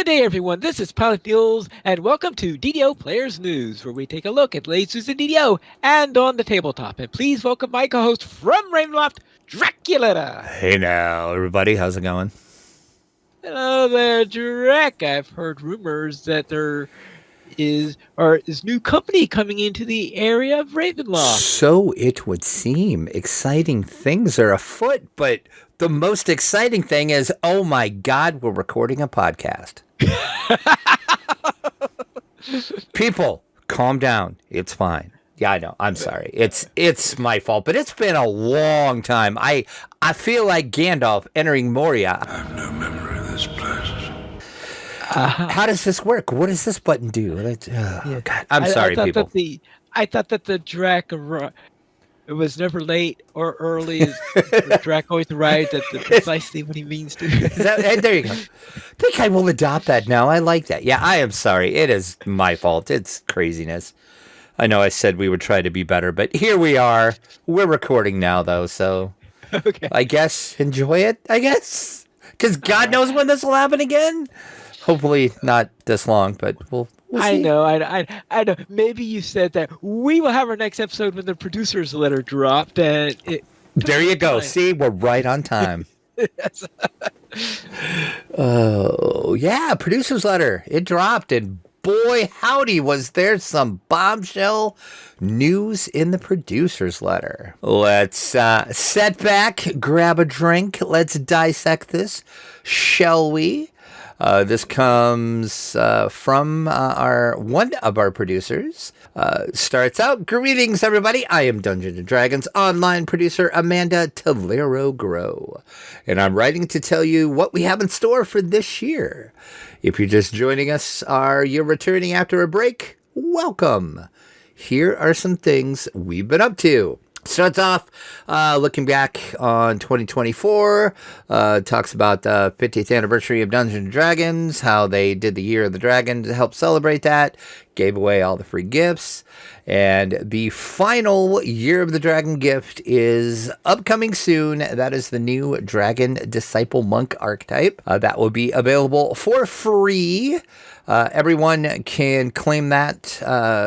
Good day, everyone. This is Pilot Fuels, and welcome to DDO Players News, where we take a look at latest news in DDO and on the tabletop. And please welcome my co-host from Ravenloft, Dracula. Hey now, everybody. How's it going? Hello there, Drac. I've heard rumors that there is new company coming into the area of Ravenloft. So it would seem. Exciting things are afoot, but the most exciting thing is, oh my God, we're recording a podcast. People, calm down. It's fine. Yeah, I know. I'm sorry. It's my fault, but it's been a long time. I feel like Gandalf entering Moria. I have no memory of this place. How does this work? What does this button do? God. I'm sorry, people. I thought that the Drac it was never late or early. The Drac always arrived at precisely what he means to. There you go. I think I will adopt that now. I like that. Yeah, I am sorry. It is my fault. It's craziness. I know I said we would try to be better, but here we are. We're recording now, though, so okay. I guess enjoy it, I guess. Because God knows when this will happen again. Hopefully not this long, but we'll see. I know. Maybe you said that we will have our next episode when the producer's letter dropped. And there you go. See, we're right on time. Yes. Oh, yeah, producer's letter. It dropped, and boy, howdy, was there some bombshell news in the producer's letter. Let's sit back, grab a drink. Let's dissect this, shall we? This comes from one of our producers. Starts out, greetings, everybody. I am Dungeons & Dragons online producer Amanda Tolero Grow, and I'm writing to tell you what we have in store for this year. If you're just joining us or you're returning after a break, welcome. Here are some things we've been up to. Starts off looking back on 2024, talks about the 50th anniversary of Dungeons & Dragons, how they did the Year of the Dragon to help celebrate that, gave away all the free gifts, and the final Year of the Dragon gift is upcoming soon. That is the new Dragon Disciple Monk archetype. That will be available for free. Everyone can claim that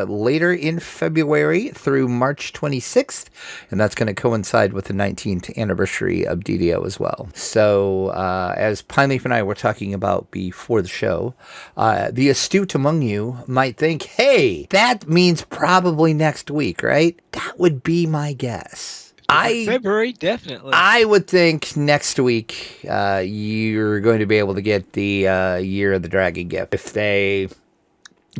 later in February through March 26th, and that's going to coincide with the 19th anniversary of DDO as well. So, as Pineleaf and I were talking about before the show, the astute among you might think, hey, that means probably next week, right? That would be my guess. February, definitely. I would think next week you're going to be able to get the Year of the Dragon gift. If they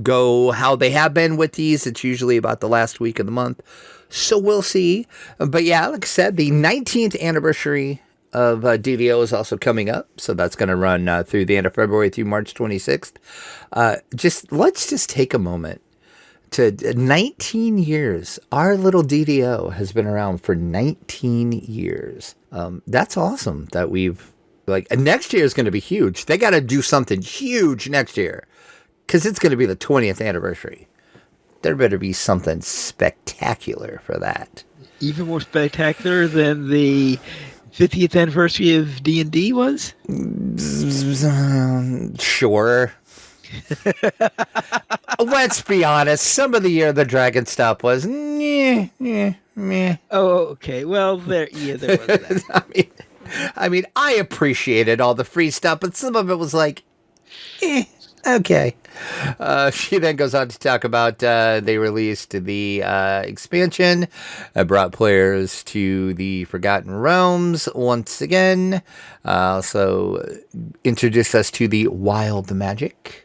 go how they have been with these, it's usually about the last week of the month. So we'll see. But yeah, like I said, the 19th anniversary of DDO is also coming up. So that's going to run through the end of February through March 26th. Let's just take a moment. To 19 years. Our little DDO has been around for 19 years. That's awesome that next year is going to be huge. They got to do something huge next year because it's going to be the 20th anniversary. There better be something spectacular for that. Even more spectacular than the 50th anniversary of D&D was? Sure. Let's be honest. Some of the Year of the Dragon stuff was meh. Oh, okay. Well, there was that. I mean, I appreciated all the free stuff, but some of it was like, okay. She then goes on to talk about they released the expansion, brought players to the Forgotten Realms once again. Also introduced us to the Wild Magic.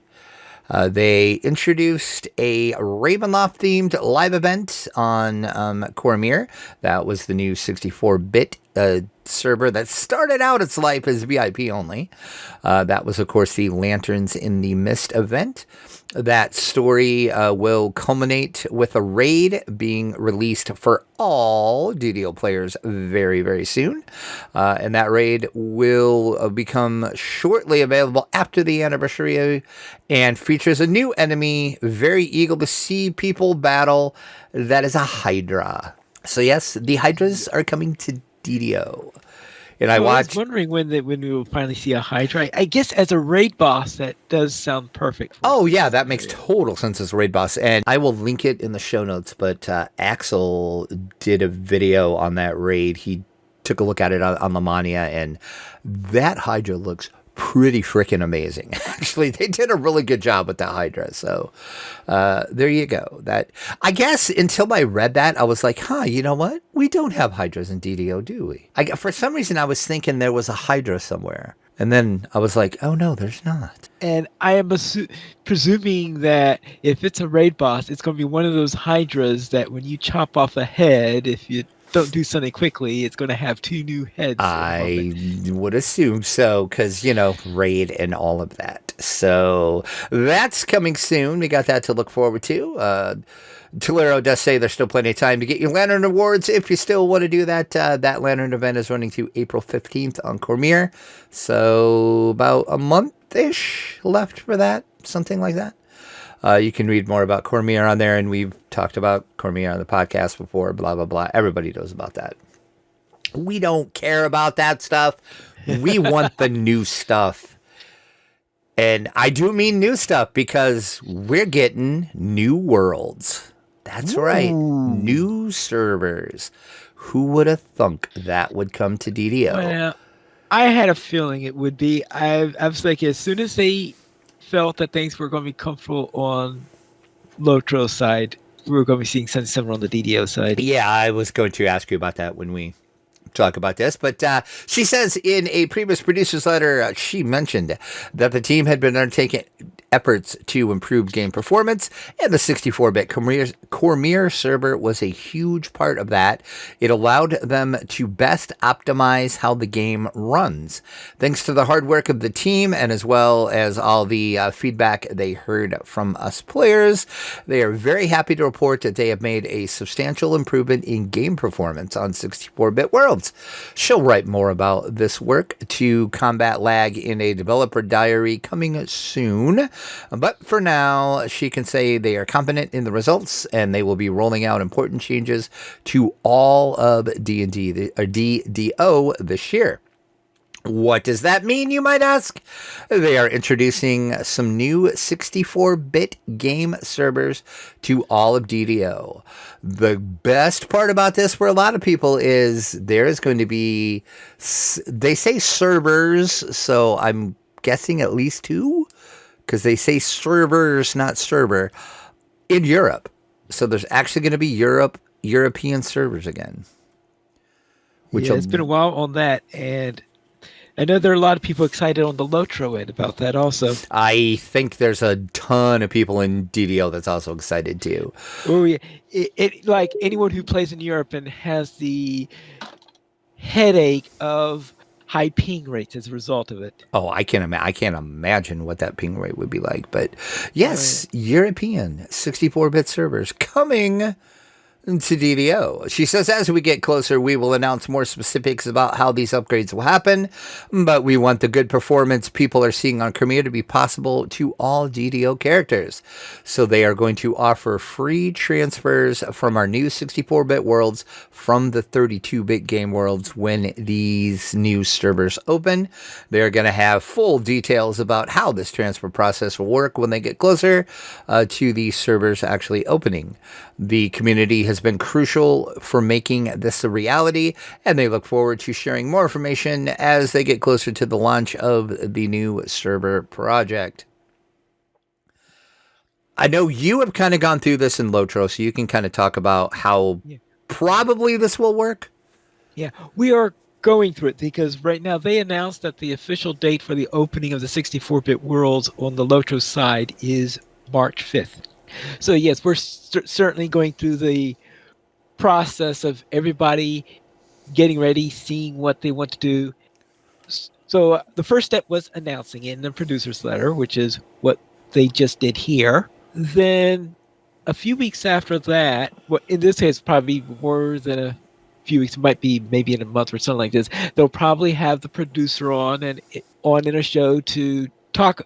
They introduced a Ravenloft-themed live event on Cormyr. That was the new 64-bit server that started out its life as VIP only. That was, of course, the Lanterns in the Mist event. That story will culminate with a raid being released for all DDO players very, very soon. And that raid will become shortly available after the anniversary and features a new enemy, very eager to see people battle. That is a Hydra. So yes, the Hydras are coming to DDO. And I Well, I was watched. wondering when we will finally see a Hydra. I guess as a raid boss, that does sound perfect. For Oh yeah, this that makes scenario. total sense as a raid boss, and I will link it in the show notes. But Axel did a video on that raid. He took a look at it on Lamordia, and that Hydra looks pretty freaking amazing. Actually, they did a really good job with that Hydra. So there you go. That, I guess until I read that, I was like, huh, you know what? We don't have Hydras in DDO, do we? For some reason, I was thinking there was a Hydra somewhere. And then I was like, oh no, there's not. And I am presuming that if it's a raid boss, it's going to be one of those Hydras that when you chop off a head, if you don't do something quickly, it's going to have 2 new heads. I would assume so, because, raid and all of that. So that's coming soon. We got that to look forward to. Tolero does say there's still plenty of time to get your Lantern Awards if you still want to do that. That Lantern event is running through April 15th on Cormier. So about a month-ish left for that, something like that. You can read more about Cormier on there, and we've talked about Cormier on the podcast before, blah, blah, blah. Everybody knows about that. We don't care about that stuff. We want the new stuff. And I do mean new stuff because we're getting new worlds. That's right. New servers. Who would have thunk that would come to DDO? Well, I had a feeling it would be. I was like, as soon as they felt that things were going to be comfortable on Lotro's side, we were going to be seeing something similar on the DDO side. Yeah, I was going to ask you about that when we talk about this, but she says in a previous producer's letter, she mentioned that the team had been undertaking efforts to improve game performance, and the 64-bit Cormier server was a huge part of that. It allowed them to best optimize how the game runs. Thanks to the hard work of the team, and as well as all the feedback they heard from us players, they are very happy to report that they have made a substantial improvement in game performance on 64-bit worlds. She'll write more about this work to combat lag in a developer diary coming soon. But for now, she can say they are confident in the results, and they will be rolling out important changes to all of D&D or DDO this year. What does that mean, you might ask? They are introducing some new 64-bit game servers to all of DDO. The best part about this for a lot of people is there is going to be, they say servers, so I'm guessing at least 2, because they say servers, not server, in Europe. So there's actually going to be European servers again. Yeah, it's been a while on that, and I know there are a lot of people excited on the Lotro end about that also. I think there's a ton of people in DDO that's also excited too. Oh yeah, it like anyone who plays in Europe and has the headache of high ping rates as a result of it. Oh, I can't imagine what that ping rate would be like. But yes, European 64-bit servers coming to DDO. She says, as we get closer, we will announce more specifics about how these upgrades will happen, but we want the good performance people are seeing on Cormier to be possible to all DDO characters. So they are going to offer free transfers from our new 64-bit worlds from the 32-bit game worlds when these new servers open. They're going to have full details about how this transfer process will work when they get closer to these servers actually opening. The community has been crucial for making this a reality, and they look forward to sharing more information as they get closer to the launch of the new server project. I know you have kind of gone through this in Lotro, so you can kind of talk about how probably this will work. Yeah, we are going through it because right now they announced that the official date for the opening of the 64-bit worlds on the Lotro side is March 5th. So yes, we're certainly going through the process of everybody getting ready, seeing what they want to do. So the first step was announcing it in the producer's letter, which is what they just did here. Then a few weeks after that, well, in this case, probably more than a few weeks, it might be maybe in a month or something like this, they'll probably have the producer on in a show to talk,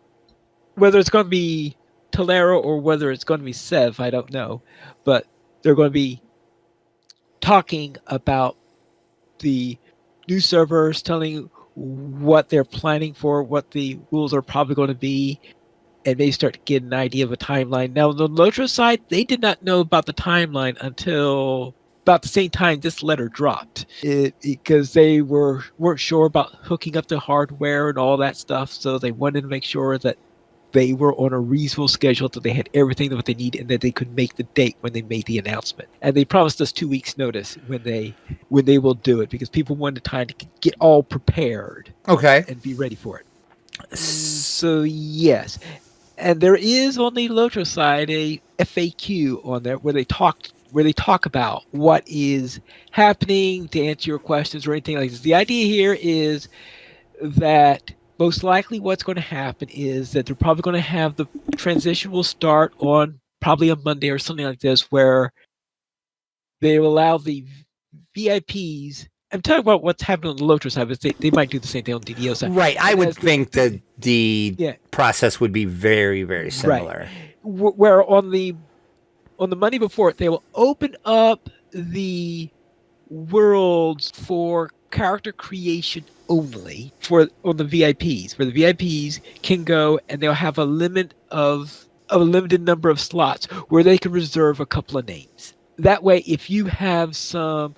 whether it's going to be Tolero or whether it's going to be Sev, I don't know. But they're going to be talking about the new servers telling what they're planning for, what the rules are probably going to be, and they start to get an idea of a timeline. Now, on the Lotro side, they did not know about the timeline until about the same time this letter dropped, because they weren't sure about hooking up the hardware and all that stuff. So they wanted to make sure that they were on a reasonable schedule, that they had everything that they need, and that they could make the date when they made the announcement. And they promised us 2 weeks notice when they will do it, because people wanted time to get all prepared Okay. and be ready for it. So yes, and there is on the Lotro side a FAQ on there where they talk about what is happening to answer your questions or anything like this. The idea here is that most likely what's going to happen is that they're probably going to have the transition will start on probably a Monday or something like this, where they will allow the VIPs. I'm talking about what's happening on the Lotro side, but they might do the same thing on the DDO side. Right. I And would as think that the yeah, process would be very, very similar. where on the Monday before it, they will open up the worlds for character creation only on the VIPs, where the VIPs can go and they'll have a limited number of slots where they can reserve a couple of names. That way, if you have some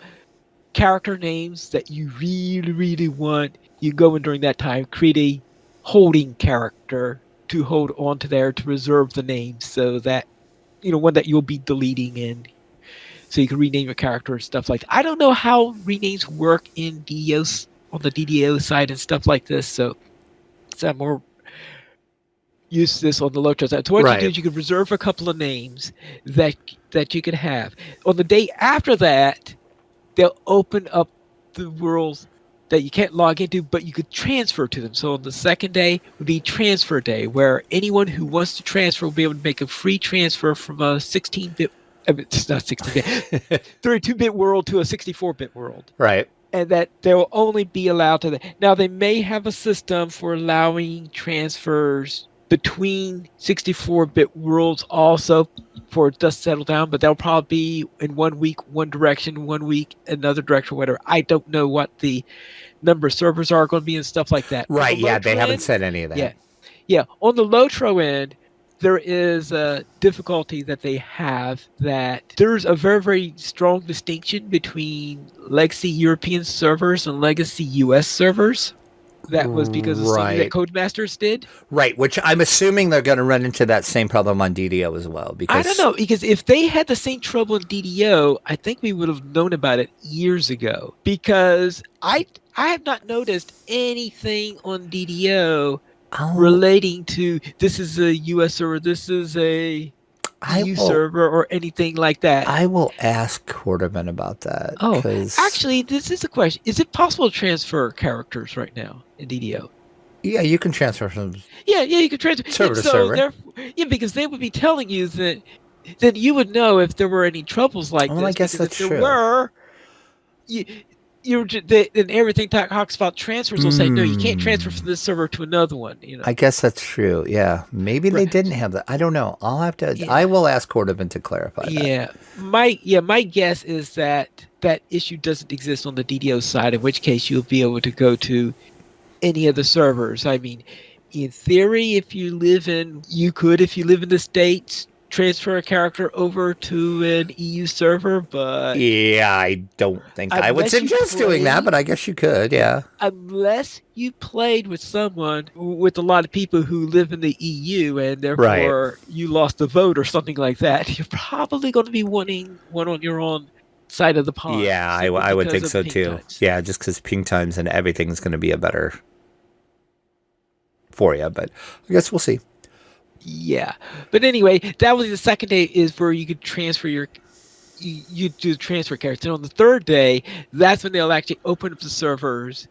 character names that you really, really want, you go in during that time, create a holding character to hold on to there to reserve the names, so that one that you'll be deleting, and so you can rename your character and stuff like that. I don't know how renames work in DDOs on the DDO side and stuff like this, so I'm more used to this on the Lotro side. So what you do is you can reserve a couple of names that you can have. On the day after that, they'll open up the worlds that you can't log into, but you could transfer to them. So on the second day would be transfer day, where anyone who wants to transfer will be able to make a free transfer from a 16-bit, it's not 16-bit, 32-bit world to a 64-bit world. Right. And that they will only be allowed to. Now, they may have a system for allowing transfers between 64-bit worlds also for it does settle down, but they'll probably be in 1 week one direction, 1 week another direction, whatever. I don't know what the number of servers are going to be and stuff like that. Right, yeah, they haven't said any of that. Yeah. On the Lotro end, there is a difficulty that they have, that there's a very, very strong distinction between legacy European servers and legacy US servers. That was because of something that Codemasters did. Right, which I'm assuming they're going to run into that same problem on DDO as well. Because I don't know, because if they had the same trouble in DDO, I think we would have known about it years ago. Because I have not noticed anything on DDO relating to this is a US server, this is a EU server, or anything like that. I will ask Quarterman about that. Oh, actually, this is a question. Is it possible to transfer characters right now in DDO? Yeah, you can transfer from... Yeah, you can transfer. Server to server. Yeah, because they would be telling you that then you would know if there were any troubles like this. I guess that's if there true. Were, and everything talks about transfers will say, no, you can't transfer from this server to another one. I guess that's true. Yeah, maybe they didn't have that. I don't know. I'll have to. Yeah. I will ask Quarterman to clarify. Yeah, my guess is that issue doesn't exist on the DDO side. In which case, you'll be able to go to any of the servers. I mean, in theory, if you live in the States, transfer a character over to an EU server, but yeah, I don't think I would suggest doing that, but I guess you could, yeah. Unless you played with someone, with a lot of people who live in the EU, and therefore you lost a vote or something like that, you're probably going to be wanting one on your own side of the pond. Yeah, I would think so too. Times. Yeah, just because ping times and everything's going to be a better for you, but I guess we'll see. Yeah, but anyway, that was the second day, is where you could transfer you do the transfer character. And on the third day, that's when they'll actually open up the servers,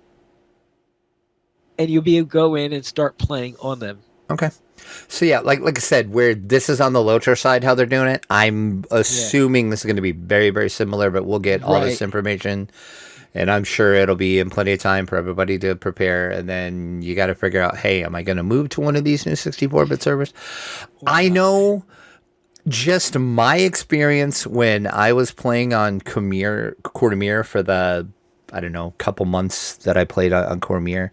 and you'll be able to go in and start playing on them. Okay. So yeah, like I said, where this is on the Lotro side, how they're doing it, I'm assuming this is going to be very, very similar, but we'll get all this information. And I'm sure it'll be in plenty of time for everybody to prepare. And then you got to figure out, hey, am I going to move to one of these new 64-bit servers? Wow. I know just my experience when I was playing on Quartermere for the I don't know, couple months that I played on Cormier.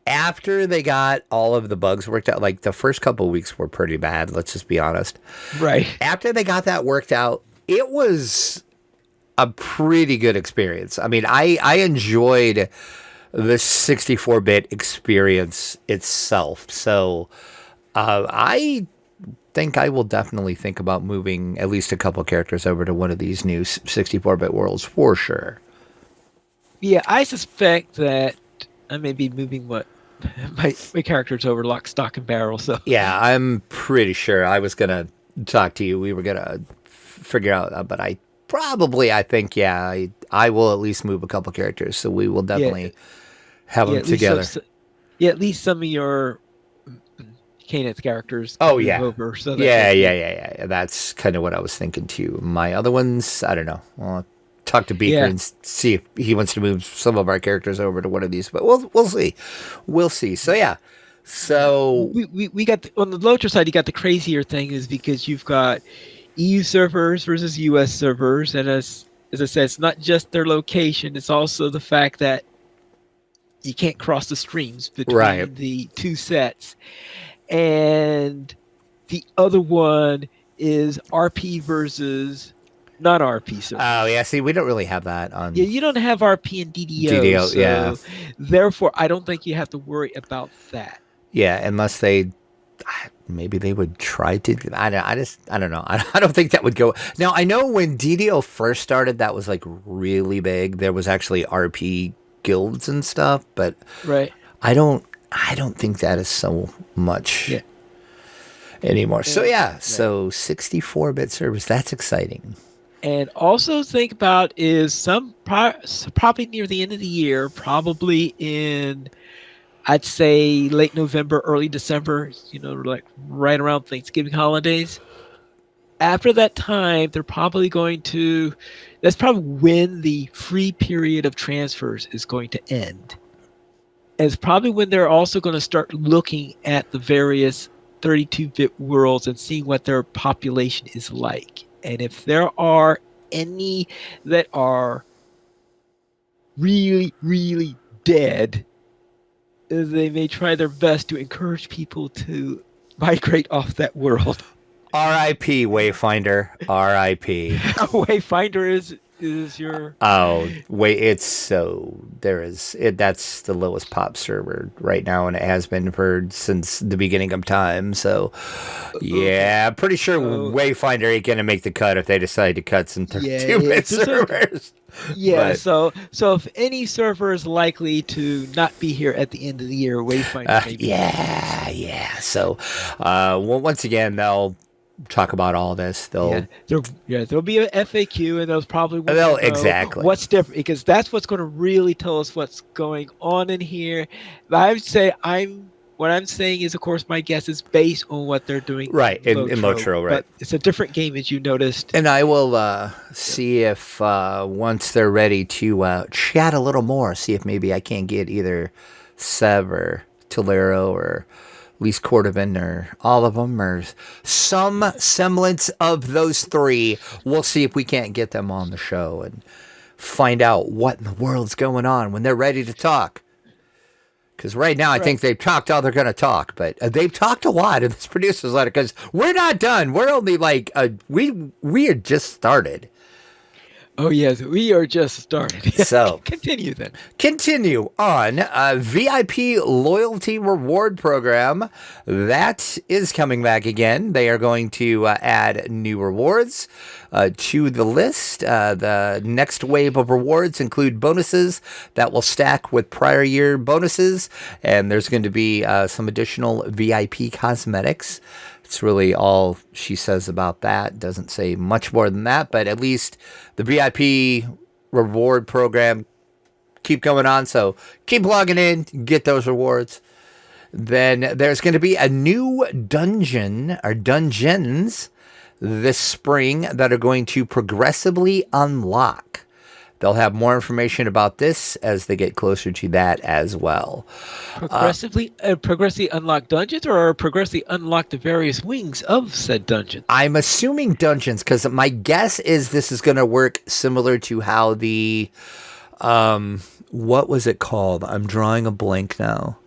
After they got all of the bugs worked out, like the first couple of weeks were pretty bad, let's just be honest. Right. After they got that worked out, it was a pretty good experience. I mean, I enjoyed the 64-bit experience itself. So I think I will definitely think about moving at least a couple characters over to one of these new 64-bit worlds for sure. Yeah, I suspect that I may be moving my characters over lock, stock, and barrel. So Yeah, I'm pretty sure I was going to talk to you. We were going to figure out, but I think, yeah, I will at least move a couple characters. So we will definitely have them together. At least some of your Kenneth characters. Oh, yeah. Over, so Yeah. That's kind of what I was thinking too. My other ones, I don't know. Well, talk to Beaker and see if he wants to move some of our characters over to one of these, but we'll see. We'll see. So yeah. So we got on the Lotro side, you got the crazier thing is because you've got EU servers versus US servers, and as I said, it's not just their location, it's also the fact that you can't cross the streams between the two sets. And the other one is RP versus non-RP servers. Oh, yeah. See, we don't really have that on. Yeah, you don't have RP and DDO. DDO, so yeah. Therefore, I don't think you have to worry about that. Yeah, unless maybe they would try to. I don't know. I don't think that would go. Now, I know when DDO first started, that was like really big. There was actually RP guilds and stuff, but I don't think that is so much anymore. So so 64-bit servers, that's exciting. And also think about is probably near the end of the year, probably in, I'd say late November, early December, like right around Thanksgiving holidays. After that time, they're probably that's probably when the free period of transfers is going to end. And it's probably when they're also going to start looking at the various 32-bit worlds and seeing what their population is like. And if there are any that are really, really dead, they may try their best to encourage people to migrate off that world. R.I.P. Wayfinder. R.I.P. Wayfinder is your... Oh, wait, that's the lowest pop server right now, and it has been since the beginning of time, so yeah, pretty sure Wayfinder ain't gonna make the cut if they decide to cut some 2-bit servers. Yeah, but, so if any server is likely to not be here at the end of the year, Wayfinder may be. Yeah. So, once again, they'll talk about all this. There'll be a FAQ, and those probably exactly what's different, because that's what's going to really tell us what's going on in here. But I would say what I'm saying is, of course, my guess is based on what they're doing in Lotro, right? But it's a different game, as you noticed. And I will see if once they're ready to chat a little more, see if maybe I can't get either Sev or Tolero or Lise Cordovan or all of them or some semblance of those three. We'll see if we can't get them on the show and find out what in the world's going on when they're ready to talk. Because right now I think they've talked all they're going to talk, but they've talked a lot in this producer's letter because we're not done. We're only like, we had just started. Oh, yes, we are just started. So continue then. Continue on. VIP Loyalty Reward Program. That is coming back again. They are going to add new rewards to the list. The next wave of rewards include bonuses that will stack with prior year bonuses. And there's going to be some additional VIP cosmetics. It's really all she says about that. Doesn't say much more than that, but at least the VIP reward program keep going on. So keep logging in, get those rewards. Then there's going to be a new dungeon or dungeons this spring that are going to progressively unlock. They'll have more information about this as they get closer to that as well. Progressively unlock dungeons, or progressively unlock the various wings of said dungeon? I'm assuming dungeons, because my guess is this is going to work similar to how the What was it called? I'm drawing a blank now.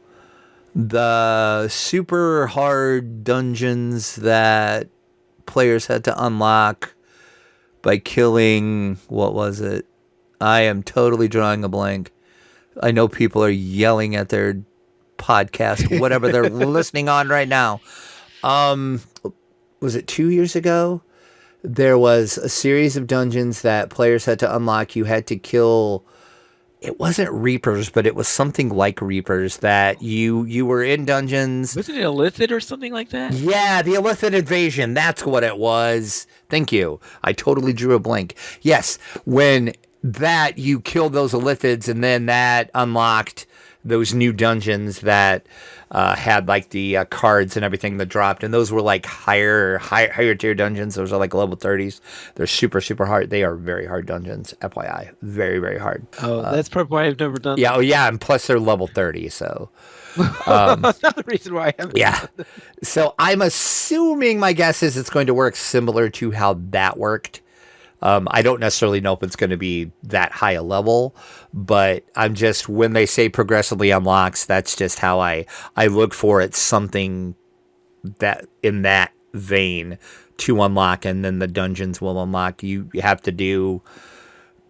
The super hard dungeons that players had to unlock by killing, what was it? I am totally drawing a blank. I know people are yelling at their podcast, whatever they're listening on right now. Was it 2 years ago? There was a series of dungeons that players had to unlock. You had to kill, it wasn't Reapers, but it was something like Reapers, that you were in dungeons. Wasn't it Illithid or something like that? Yeah, the Illithid invasion. That's what it was. Thank you. I totally drew a blank. Yes, when that you killed those Illithids, and then that unlocked those new dungeons that had like the cards and everything that dropped, and those were like higher tier dungeons. Those are like level 30s. They're super hard. They are very hard dungeons. FYI, very hard. Oh, that's probably why I've never done. Yeah, and plus they're level 30. So another reason why I haven't. Yeah. So I'm assuming, my guess is it's going to work similar to how that worked. I don't necessarily know if it's going to be that high a level, but I'm just, when they say progressively unlocks, that's just how I look for it, something that in that vein to unlock, and then the dungeons will unlock. You have to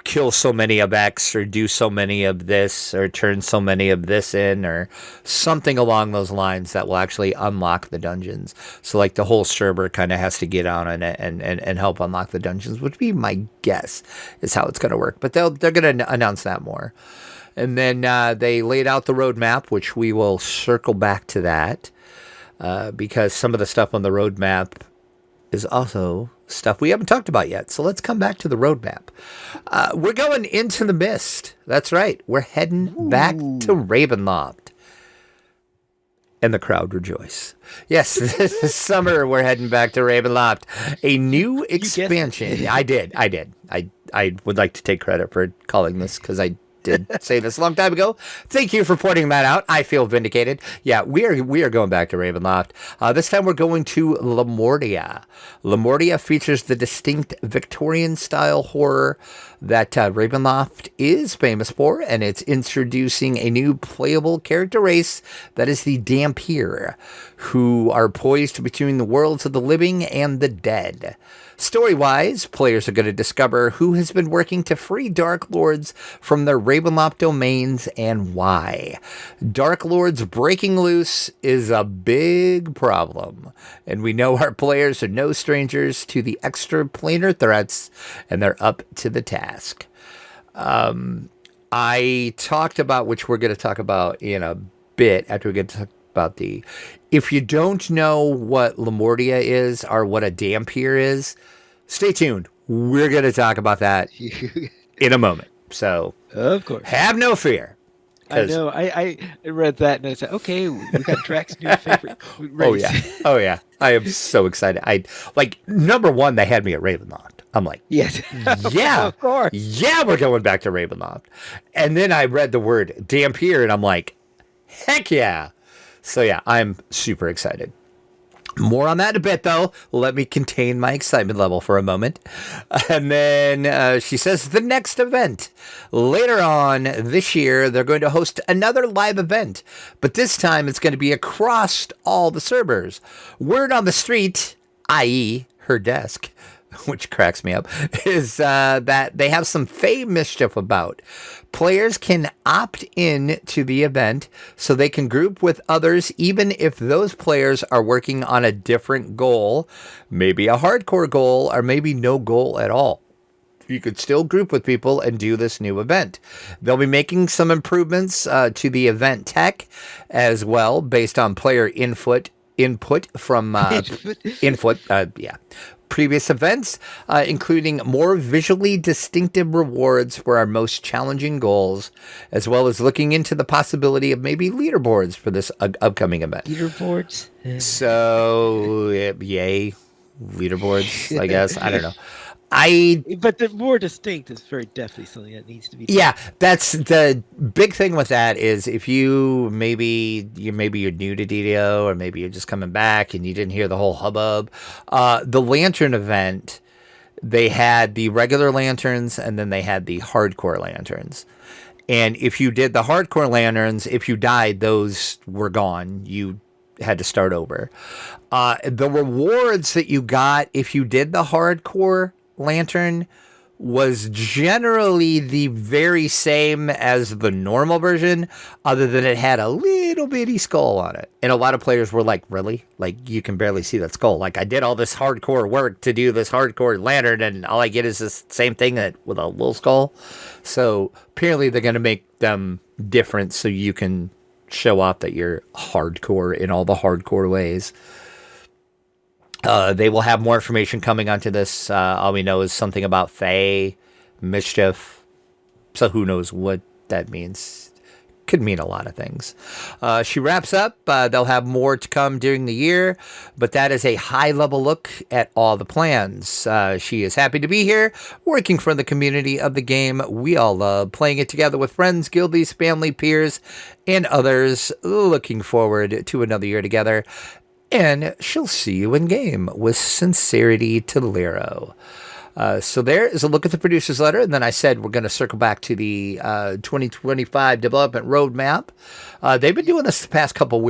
kill so many of X, or do so many of this, or turn so many of this in, or something along those lines that will actually unlock the dungeons. So like the whole server kind of has to get on it and help unlock the dungeons, which would be my guess is how it's going to work. But they're going to announce that more. And then they laid out the roadmap, which we will circle back to that because some of the stuff on the roadmap is also stuff we haven't talked about yet. So let's come back to the roadmap. We're going into the mist. That's right. We're heading back to Ravenloft. And the crowd rejoice. Yes, this summer we're heading back to Ravenloft. A new expansion. I did. I would like to take credit for calling this, because I did say this a long time ago. Thank you for pointing that out. I feel vindicated. Yeah, we are going back to Ravenloft. This time we're going to Lamordia. Lamordia features the distinct Victorian-style horror that Ravenloft is famous for, and it's introducing a new playable character race that is the Dhampir, who are poised between the worlds of the living and the dead. Story-wise, players are going to discover who has been working to free Dark Lords from their Ravenloft domains and why. Dark Lords breaking loose is a big problem, and we know our players are no strangers to the extra-planar threats, and they're up to the task. I talked about, which we're going to talk about in a bit after we get to talk about the... If you don't know what Lamordia is or what a Dhampir is, stay tuned. We're going to talk about that in a moment. So, of course, have no fear. I know. I read that and I said, okay, we got Drax's new favorite race. Oh yeah. I am so excited. Number one, they had me at Ravenloft. I'm like, yes, yeah, of course, yeah, we're going back to Ravenloft. And then I read the word Dhampir, and I'm like, heck yeah. So yeah, I'm super excited. More on that in a bit, though. Let me contain my excitement level for a moment. And then she says the next event. Later on this year, they're going to host another live event. But this time, it's going to be across all the servers. Word on the street, i.e. her desk, which cracks me up, is that they have some Fey mischief about. Players can opt in to the event so they can group with others even if those players are working on a different goal, maybe a hardcore goal or maybe no goal at all. You could still group with people and do this new event. They'll be making some improvements to the event tech as well based on player input from previous events, including more visually distinctive rewards for our most challenging goals, as well as looking into the possibility of maybe leaderboards for this upcoming event. Leaderboards? So, yay, leaderboards, I guess. I don't know. But the more distinct is very definitely something that needs to be done. Yeah, that's the big thing with that is if you're new to DDO, or maybe you're just coming back and you didn't hear the whole hubbub. The Lantern event, They had the regular lanterns, and then they had the hardcore lanterns. And if you did the hardcore lanterns, if you died, those were gone. You had to start over. The rewards that you got if you did the hardcore lantern was generally the very same as the normal version, other than it had a little bitty skull on it. And a lot of players were like, really? Like, you can barely see that skull. Like, I did all this hardcore work to do this hardcore lantern, and all I get is this same thing with a little skull. So apparently they're going to make them different so you can show off that you're hardcore in all the hardcore ways. They will have more information coming onto this. All we know is something about Fae, mischief. So who knows what that means. Could mean a lot of things. She wraps up. They'll have more to come during the year, but that is a high-level look at all the plans. She is happy to be here, working for the community of the game we all love, playing it together with friends, guildies, family, peers, and others. Looking forward to another year together. And she'll see you in game with sincerity, Tolero. So there is a look at the producer's letter. And then I said we're going to circle back to the 2025 development roadmap. They've been doing this the past couple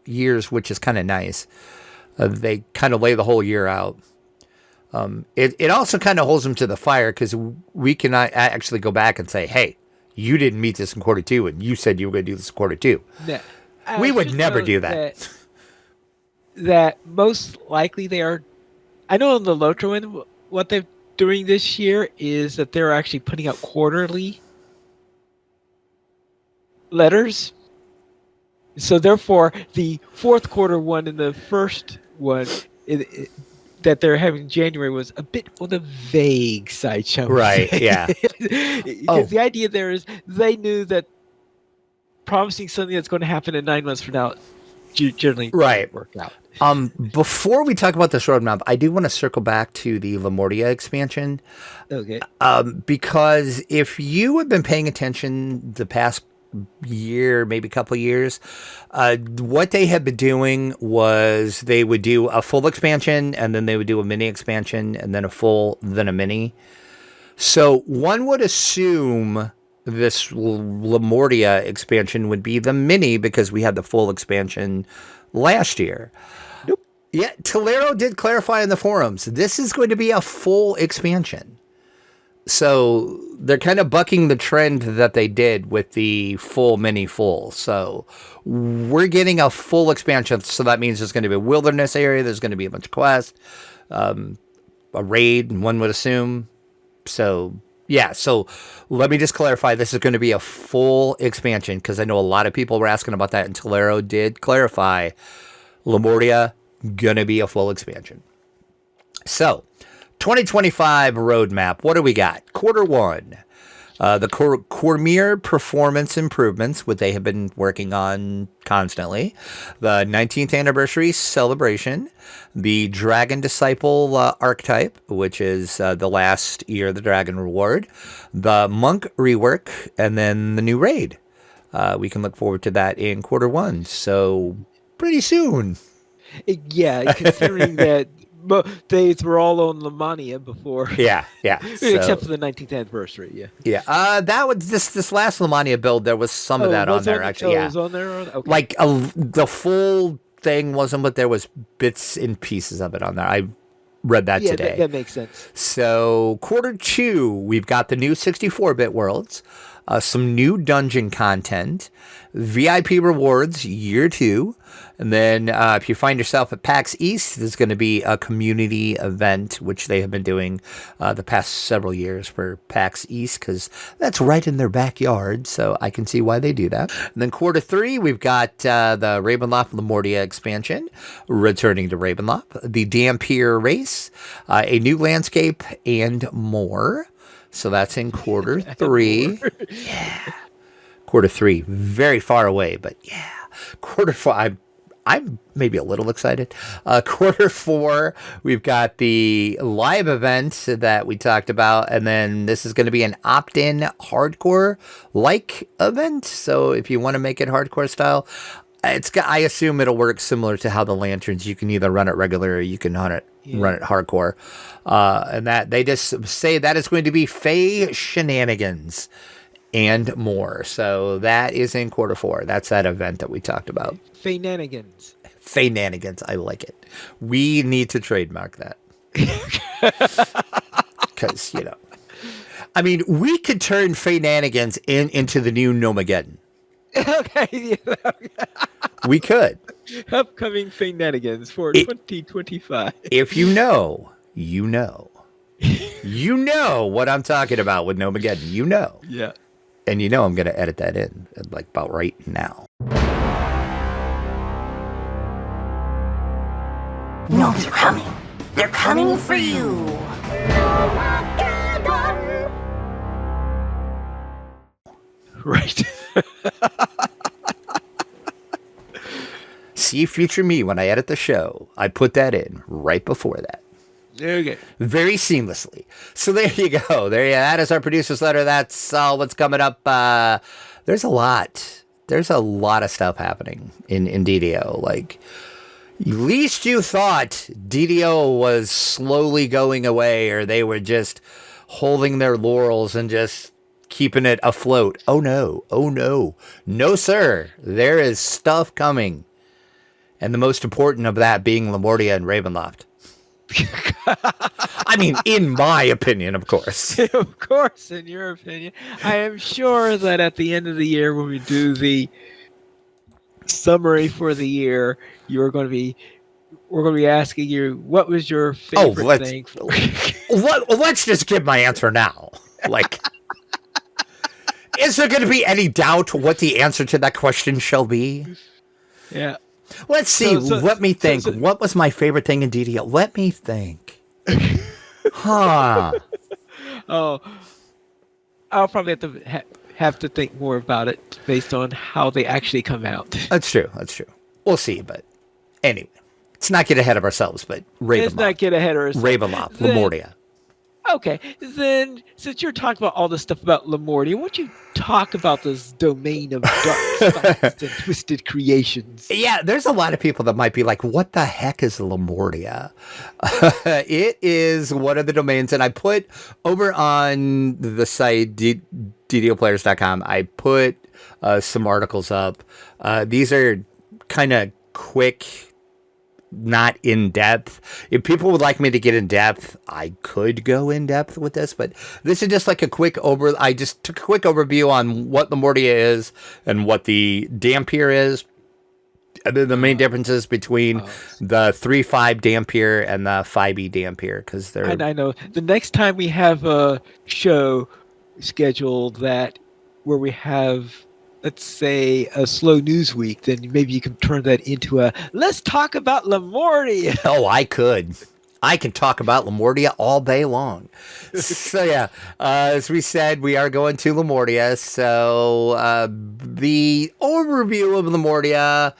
years, which is kind of nice. They kind of lay the whole year out. It also kind of holds them to the fire because we can actually go back and say, hey, you didn't meet this in quarter 2 and you said you were going to do this in quarter 2. Yeah. We would never do that. That most likely they are. I know on the Lotro end, what they're doing this year is that they're actually putting out quarterly letters. So therefore, the fourth quarter one and the first one that they're having in January was a bit on the vague side, shall we Right, say. yeah. Because the idea there is they knew that promising something that's going to happen in 9 months from now generally doesn't work out. Before we talk about this roadmap, I do want to circle back to the Lamordia expansion. Okay. Because if you have been paying attention the past year, maybe a couple of years, what they had been doing was they would do a full expansion, and then they would do a mini expansion, and then a full, then a mini. So one would assume this Lamordia expansion would be the mini because we had the full expansion last year. Nope. Yeah, Tolero did clarify in the forums, this is going to be a full expansion. So they're kind of bucking the trend that they did with the full mini full. So we're getting a full expansion. So that means there's going to be a wilderness area. There's going to be a bunch of quests, a raid, one would assume. So yeah, so let me just clarify. This is going to be a full expansion because I know a lot of people were asking about that, and Tolero did clarify. Lamordia, going to be a full expansion. So, 2025 roadmap. What do we got? Quarter 1. The Cormier performance improvements, what they have been working on constantly. The 19th anniversary celebration. The Dragon Disciple archetype, which is the last year of the Dragon reward. The Monk rework, and then the new raid. We can look forward to that in quarter 1. So, pretty soon. Yeah, considering that they were all on Lamania before. Yeah. Except for the 19th anniversary, Yeah. That was this last Lamania build. There was some of that on there, actually. Yeah. It was on there? Okay. Like the full thing wasn't, but there was bits and pieces of it on there. I read that today. That makes sense. So quarter 2, we've got the new 64-bit worlds, some new dungeon content, VIP rewards year 2. And then if you find yourself at PAX East, there's going to be a community event, which they have been doing the past several years for PAX East, because that's right in their backyard. So I can see why they do that. And then quarter 3, we've got the Ravenloft Lamordia expansion, returning to Ravenloft, the Dhampir race, a new landscape, and more. So that's in quarter 3. Yeah. Quarter 3, very far away, but yeah. Quarter 4, I'm maybe a little excited. Quarter 4, we've got the live event that we talked about, and then this is going to be an opt-in hardcore-like event. So if you want to make it hardcore style, I assume it'll work similar to how the lanterns. You can either run it regular or you can run it hardcore, and that they just say that is going to be Fae shenanigans and more. So that is in quarter 4. That's that event that we talked about. Faenanigans. Faenanigans. I like it. We need to trademark that. Because, I mean, we could turn Faenanigans into the new Nomageddon. Okay. We could. Upcoming Faenanigans for 2025. If you know, you know. You know what I'm talking about with Nomageddon. You know. Yeah. And I'm going to edit that in, like, about right now. No, they're coming. They're coming for you. Right. See future me when I edit the show. I put that in right before that. Okay. Very seamlessly. So there you go. That is our producer's letter. That's all what's coming up. There's a lot. There's a lot of stuff happening in DDO. Like, at least you thought DDO was slowly going away, or they were just holding their laurels and just keeping it afloat. Oh no. Oh no. No, sir. There is stuff coming. And the most important of that being Lamordia and Ravenloft. I mean, in my opinion, of course. Of course, in your opinion. I am sure that at the end of the year, when we do the summary for the year, we're going to be asking you, what was your favorite thing? Let's just give my answer now. Like, is there going to be any doubt what the answer to that question shall be? Yeah. Let's see. Let me think. What was my favorite thing in DDO? Let me think. Huh. Oh, I'll probably have to think more about it based on how they actually come out. That's true. We'll see. But anyway, let's not get ahead of ourselves. But Ravenloft. Let's not get ahead of ourselves. Lamordia. Lamordia. Okay, then since you're talking about all this stuff about Lamordia, why don't you talk about this domain of dark science and twisted creations? Yeah, there's a lot of people that might be like, what the heck is Lamordia? It is one of the domains, and I put over on the site, ddoplayers.com, I put some articles up. These are kind of quick, not in depth. If people would like me to get in depth, I could go in depth with this, but this is just like a quick I just took a quick overview on what Lamordia is and what the Dhampir is. And then the main differences between the 3.5 Dhampir and the 5e Dhampir, because they're... And I know the next time we have a show scheduled where we have, let's say, a slow news week, then maybe you can turn that into a let's talk about Lamordia. Oh, I could. I can talk about Lamordia all day long. So yeah, as we said, we are going to Lamordia. So the overview of Lamordia,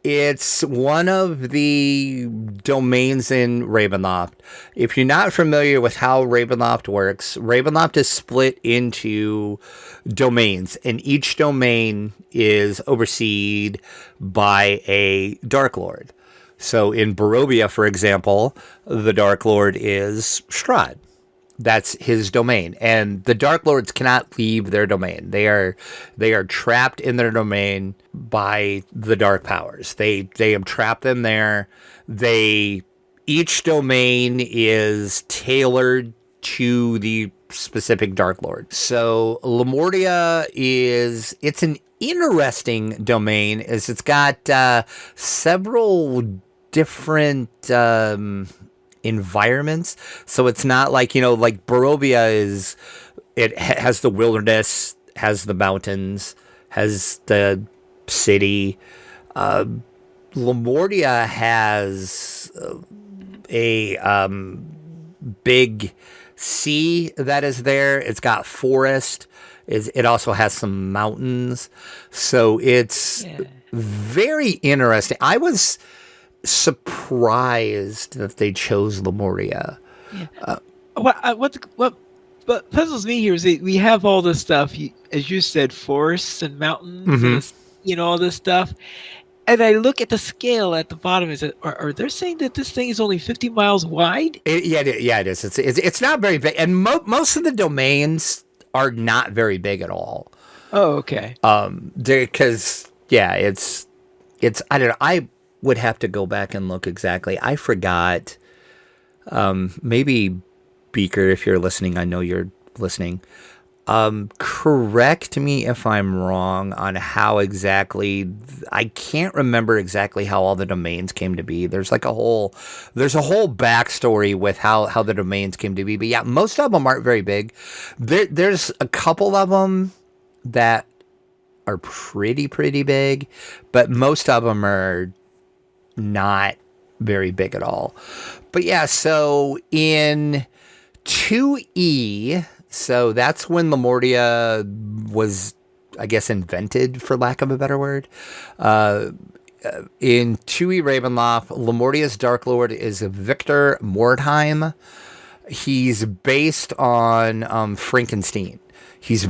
it's one of the domains in Ravenloft. If you're not familiar with how Ravenloft works, Ravenloft is split into domains, and each domain is overseen by a Dark Lord. So in Barovia, for example, the Dark Lord is Strahd. That's his domain, and the Dark Lords cannot leave their domain. They are trapped in their domain by the Dark Powers. They have trapped them there. Each domain is tailored to the specific Dark Lord. So Lamordia it's an interesting domain, as it's got several different environments. So it's not like, like Barovia it has the wilderness, has the mountains, has the city. Lamordia has a big sea that is there. It's got forest. It also has some mountains. So it's very interesting. I was surprised that they chose Lamordia. What puzzles me here is that we have all this stuff, as you said, forests and mountains, and all this stuff. And I look at the scale at the bottom. Is it? Are they saying that this thing is only 50 miles wide? It is. It's not very big, and most of the domains are not very big at all. Oh, okay. Because it's I don't know. I would have to go back and look exactly. I forgot. Maybe Beaker, if you're listening, I know you're listening. Correct me if I'm wrong on how exactly. I can't remember exactly how all the domains came to be. There's a whole backstory with how the domains came to be. But yeah, most of them aren't very big. There's a couple of them that are pretty big, but most of them are not very big at all. But yeah, so in 2E. So that's when Lamordia was, I guess, invented, for lack of a better word. In 2E Ravenloft, Lamordia's Dark Lord is Victor Mordheim. He's based on Frankenstein. He's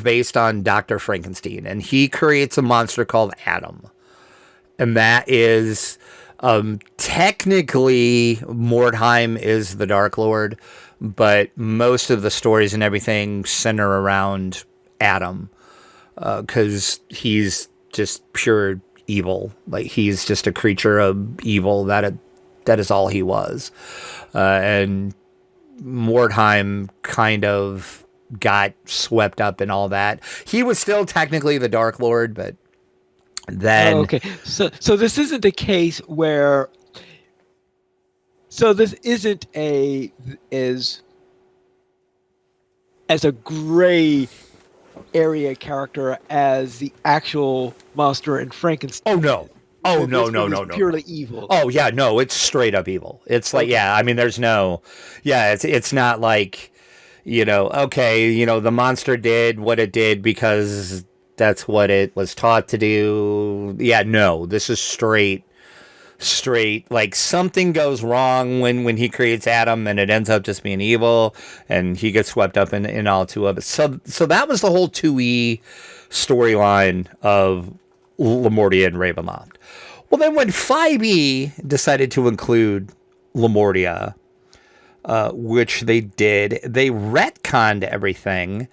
based on Dr. Frankenstein. And he creates a monster called Adam. And that is, technically, Mordheim is the Dark Lord. But most of the stories and everything center around Adam, because he's just pure evil. Like, he's just a creature of evil. That is all he was. And Mordheim kind of got swept up in all that. He was still technically the Dark Lord, but then... Oh, okay. So this isn't a case where... So this isn't as a gray area character as the actual monster in Frankenstein. Oh no! Oh no! Purely evil. Oh yeah, no, it's straight up evil. It's like, yeah, I mean, there's no, yeah, it's not like, okay, the monster did what it did because that's what it was taught to do. Yeah, no, this is straight, like, something goes wrong when he creates Adam, and it ends up just being evil, and he gets swept up in all two of it. So that was the whole 2E storyline of Lamordia and Ravenloft. Well, then when 5E decided to include Lamordia, which they did, they retconned everything.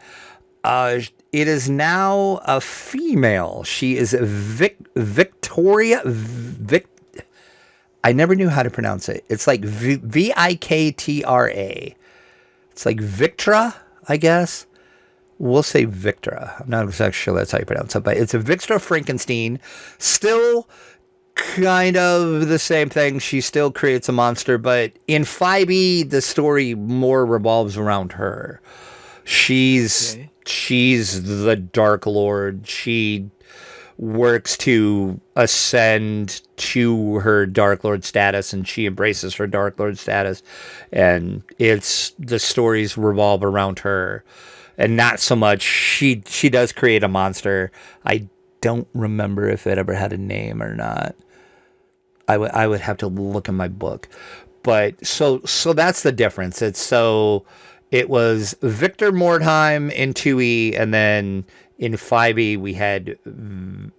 It is now a female. She is Victoria. I never knew how to pronounce it. It's like Viktra. It's like Victra, I guess. We'll say Victra. I'm not exactly sure that's how you pronounce it, but it's a Victra Frankenstein. Still kind of the same thing. She still creates a monster, but in 5E, the story more revolves around her. She's the Dark Lord. She works to ascend to her Dark Lord status, and she embraces her Dark Lord status, and the stories revolve around her, and not so much she does create a monster. I don't remember if it ever had a name or not. I would have to look in my book, but so that's the difference. It was Victor Mordheim in 2E, and then in 5E, we had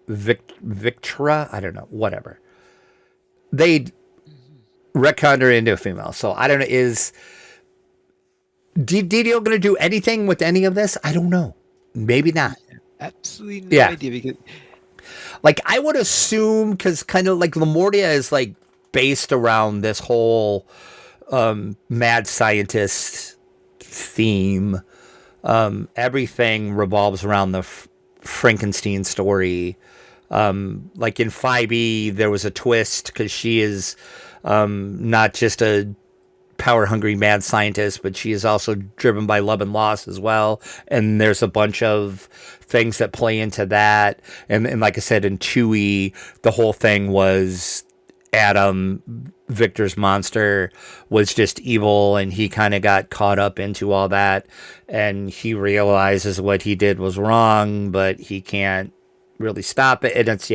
Victra. I don't know, whatever. They retconned her into a female. So I don't know, is DDO going to do anything with any of this? I don't know. Maybe not. Absolutely no idea. Because... Like, I would assume, because kind of like Lamordia is like based around this whole mad scientist theme. Everything revolves around the Frankenstein story. Like in 5E, there was a twist because she is not just a power-hungry mad scientist, but she is also driven by love and loss as well. And there's a bunch of things that play into that. And like I said, in 2E, the whole thing was Adam, Victor's monster, was just evil, and he kind of got caught up into all that, and he realizes what he did was wrong, but he can't really stop it. And it's,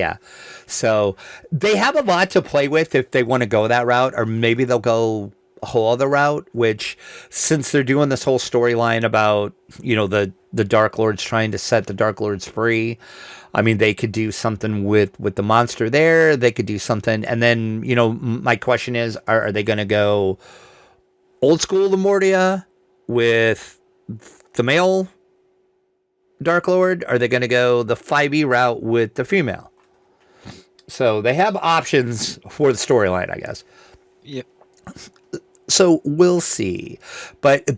so they have a lot to play with if they want to go that route, or maybe they'll go a whole other route, which, since they're doing this whole storyline about, the the Dark Lords, trying to set the Dark Lords free. I mean, they could do something with the monster there. They could do something. And then, my question is, are they going to go old school Lamordia with the male Dark Lord? Are they going to go the 5e route with the female? So they have options for the storyline, I guess. Yep. So we'll see. But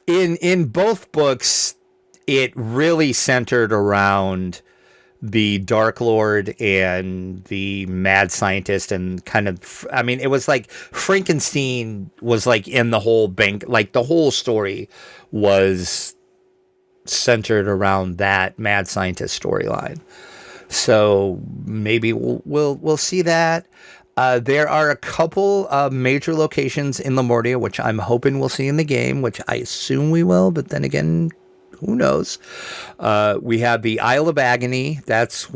in both books, it really centered around the Dark Lord and the mad scientist, and kind of, I mean, it was like Frankenstein was like in the whole bank, like the whole story was centered around that mad scientist storyline. So maybe we'll see that. There are a couple of major locations in Lamordia, which I'm hoping we'll see in the game, which I assume we will, but then again, who knows? We have the Isle of Agony. That's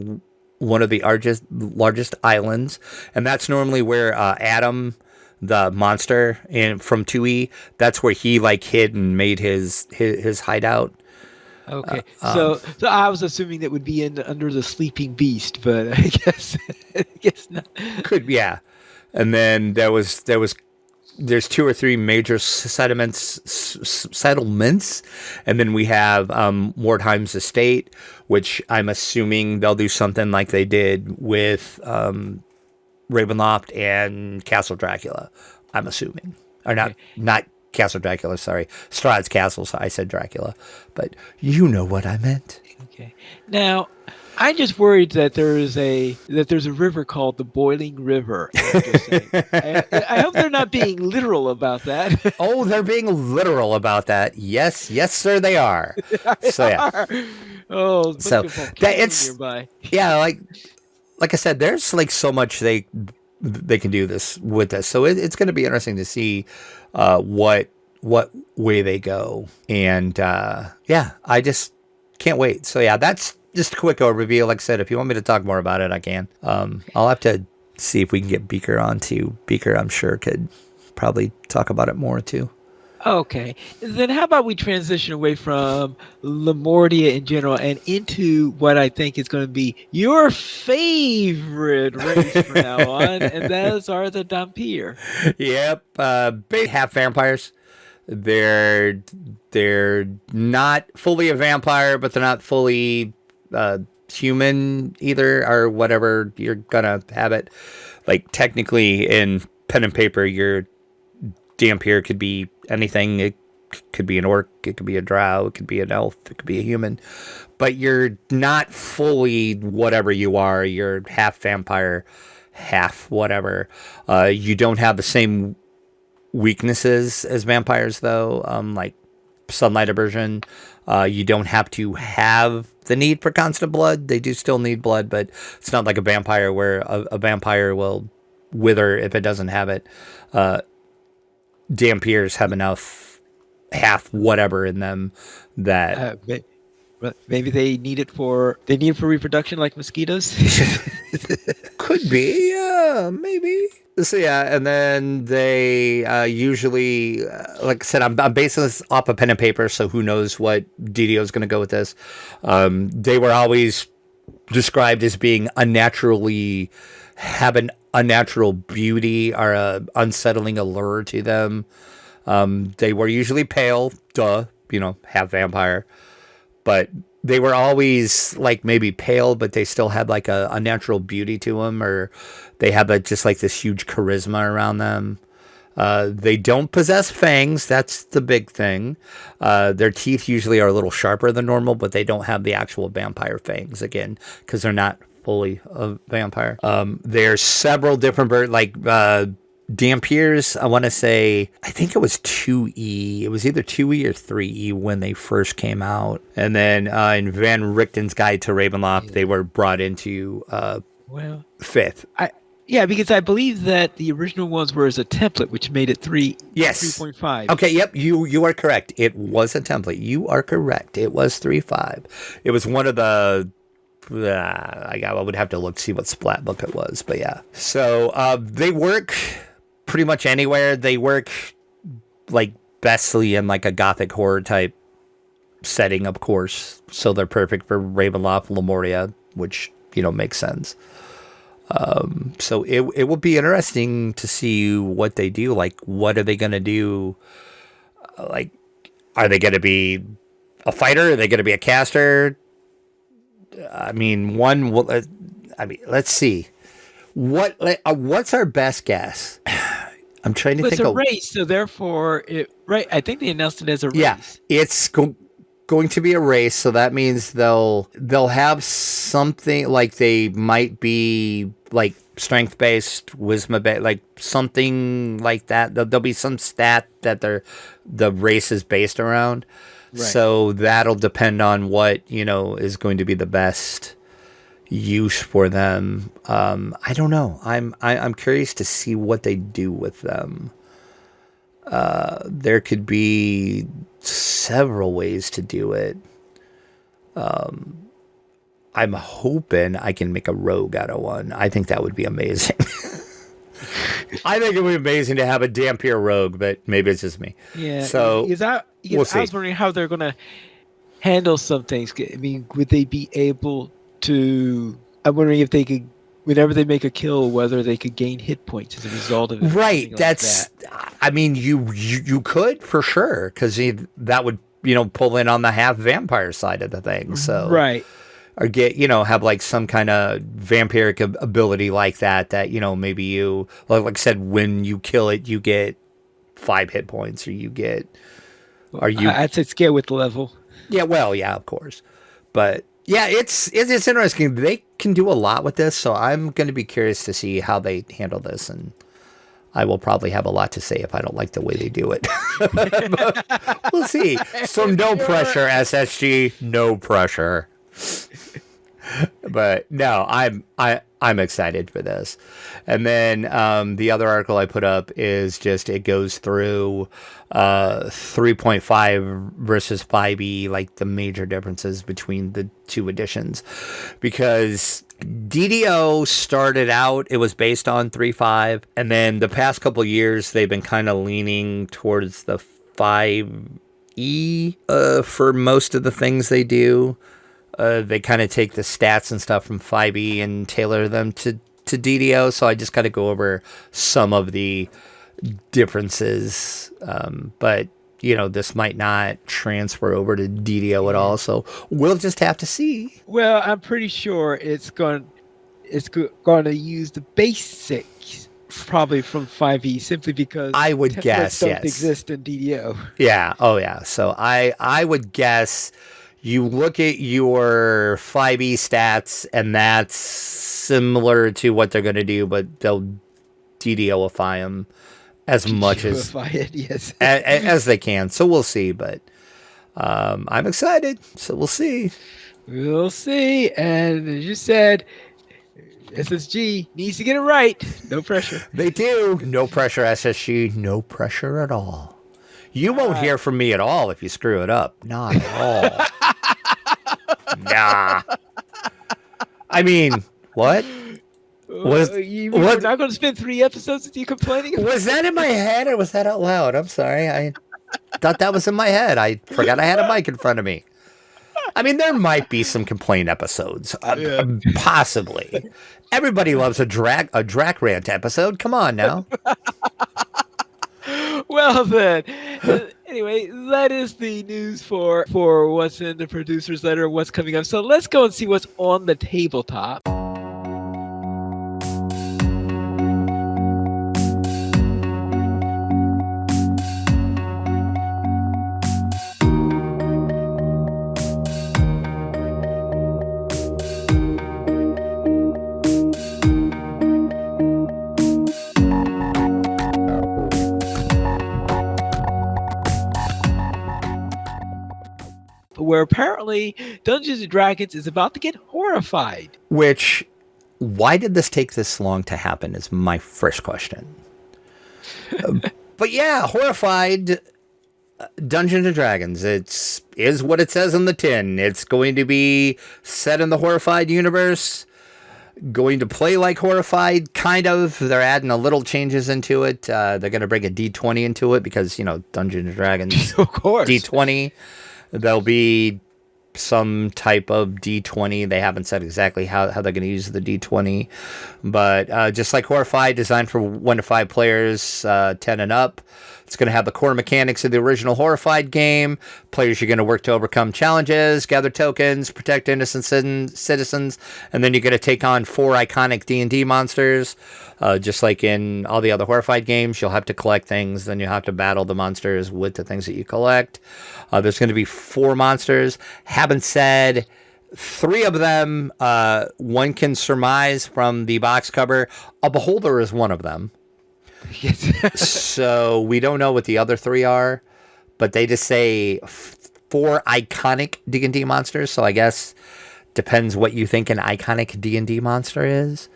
one of the largest islands, and that's normally where Adam, the monster from 2E, that's where he like hid and made his hideout. Okay, so I was assuming that would be under the Sleeping Beast, but I guess not. Could, yeah. And then there's 2 or 3 major settlements, and then we have Mordheim's estate, which I'm assuming they'll do something like they did with Ravenloft and Castle Dracula. I'm assuming, or not Castle Dracula. Sorry, Strahd's Castle. So I said Dracula, but you know what I meant. Okay. Now, I'm just worried that there's a river called the Boiling River. I'm just saying. I hope they're not being literal about that. Oh, they're being literal about that. Yes, sir, they are. So yeah. Oh, so that it's nearby. Yeah, like I said, there's like so much they can do with this. So it's going to be interesting to see what way they go. And yeah, I just can't wait. So yeah, that's just a quick overview. Like I said, if you want me to talk more about it, I can. I'll have to see if we can get Beaker on too. Beaker, I'm sure, could probably talk about it more too. Okay. Then how about we transition away from Lamordia in general and into what I think is going to be your favorite race from now on, and those are the Dhampir. Yep. Big half vampires. They're not fully a vampire, but they're not fully human either, or whatever you're gonna have it. Like technically in pen and paper, your Dhampir could be anything. It could be an orc, it could be a drow, it could be an elf, it could be a human, but you're not fully whatever you are. You're half vampire, half whatever. You don't have the same weaknesses as vampires though, like sunlight aversion. You don't have to have the need for constant blood. They do still need blood, but it's not like a vampire where a vampire will wither if it doesn't have it. Dhampirs have enough half whatever in them that maybe they need it for reproduction, like mosquitoes. could be, yeah, maybe. So yeah, and then they usually, like I said, I'm basing this off of pen and paper, so who knows what DDO is going to go with this. They were always described as being have an unnatural beauty or a unsettling allure to them. They were usually pale, half vampire, but they were always like maybe pale, but they still had like a unnatural beauty to them, or they have just like this huge charisma around them. They don't possess fangs. That's the big thing. Their teeth usually are a little sharper than normal, but they don't have the actual vampire fangs, again, because they're not fully a vampire. There's several different birds, like Dhampirs, I want to say, I think it was 2E. It was either 2E or 3E when they first came out. And then in Van Richten's Guide to Ravenloft, they were brought into 5th. Yeah, because I believe that the original ones were as a template, which made it 3.5. Okay, yep, you are correct. It was a template. You are correct. It was 3.5. It was one of the... I would have to look to see what splat book it was, but yeah. So they work pretty much anywhere. They work like bestly in like a gothic horror type setting, of course. So they're perfect for Ravenloft, Lamordia, which, makes sense. So it will be interesting to see what they do. Like, what are they going to do? Like, are they going to be a fighter? Are they going to be a caster? I mean, let's see. What's our best guess? I'm trying to think. It's a race, so therefore, I think they announced it as a race. Yeah, it's going to be a race, so that means they'll have something, like they might be like strength based, wisdom based, like something like that. There'll be some stat that the race is based around. Right. So that'll depend on what is going to be the best use for them. I don't know. I'm curious to see what they do with them. There could be several ways to do it. I'm hoping I can make a rogue out of one. I think that would be amazing. I think it would be amazing to have a Dhampir rogue, but maybe it's just me. Yeah. So I was wondering how they're going to handle some things. I mean, would they be able to? I'm wondering if they could, whenever they make a kill, whether they could gain hit points as a result of it. Right. That's. Like that. I mean, you could for sure, because that would pull in on the half vampire side of the thing. So right. Or get, have like some kind of vampiric ability like that, maybe you, like I said, when you kill it, you get 5 hit points, or you get, I'd say scale with the level. Yeah, well, yeah, of course. But yeah, it's interesting. They can do a lot with this, so I'm going to be curious to see how they handle this, and I will probably have a lot to say if I don't like the way they do it. But we'll see. So no pressure, SSG, no pressure. But no, I'm excited for this. And then the other article I put up is just, it goes through 3.5 versus 5e, like the major differences between the two editions. Because DDO started out, it was based on 3.5, and then the past couple years they've been kind of leaning towards the 5e for most of the things they do. They kind of take the stats and stuff from 5e and tailor them to DDO. So I just got to go over some of the differences. But, this might not transfer over to DDO at all. So we'll just have to see. Well, I'm pretty sure it's going to use the basics probably from 5e, simply because I would guess don't exist in DDO. Yeah. Oh, yeah. So I would guess. You look at your 5e stats, and that's similar to what they're going to do, but they'll DDOify them as much as yes. as they can. So we'll see, but I'm excited. So we'll see. We'll see. And as you said, SSG needs to get it right. No pressure. They do. No pressure, SSG. No pressure at all. You won't hear from me at all if you screw it up. Not at all. Nah. I mean, what? We're not going to spend 3 episodes with you complaining? Was that in my head, or was that out loud? I'm sorry. I thought that was in my head. I forgot I had a mic in front of me. I mean, there might be some complaint episodes. Possibly. Everybody loves a Drac rant episode. Come on now. Well then, anyway, that is the news for what's in the producer's letter, what's coming up. So let's go and see what's on the tabletop. Where apparently Dungeons & Dragons is about to get horrified. Which, why did this take this long to happen is my first question. But yeah, Horrified, Dungeons & Dragons. Is what it says on the tin. It's going to be set in the Horrified universe. Going to play like Horrified, kind of. They're adding a little changes into it. They're going to bring a D20 into it because, Dungeons & Dragons. Of course. D20. There'll be some type of D20. They haven't said exactly how they're going to use the D20, but just like Horrified, designed for 1 to 5 players, 10 and up. It's going to have the core mechanics of the original Horrified game. Players are going to work to overcome challenges, gather tokens, protect innocent citizens, and then you're going to take on 4 iconic D&D monsters. Just like in all the other Horrified games, you'll have to collect things, then you'll have to battle the monsters with the things that you collect. There's going to be 4 monsters. Haven't said 3 of them. One can surmise from the box cover. A beholder is one of them. So we don't know what the other 3 are, but they just say 4 iconic D&D monsters. So I guess depends what you think an iconic D&D monster is.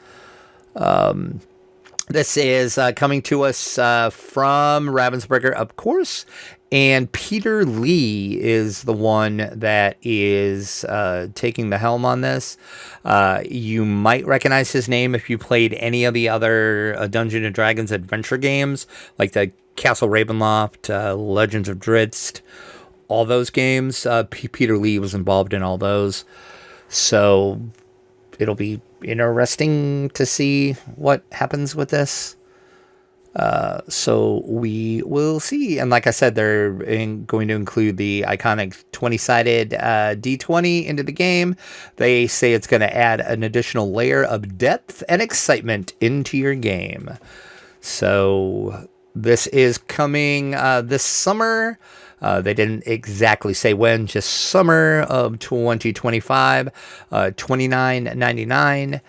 This is coming to us from Ravensburger, of course, and Peter Lee is the one that is taking the helm on this. You might recognize his name if you played any of the other Dungeons & Dragons adventure games, like the Castle Ravenloft, Legends of Drizzt, all those games. Peter Lee was involved in all those. So it'll be interesting to see what happens with this. So we will see. And like I said, they're going to include the iconic 20-sided D20 into the game. They say it's going to add an additional layer of depth and excitement into your game. So this is coming this summer. They didn't exactly say when, just summer of 2025, $29.99.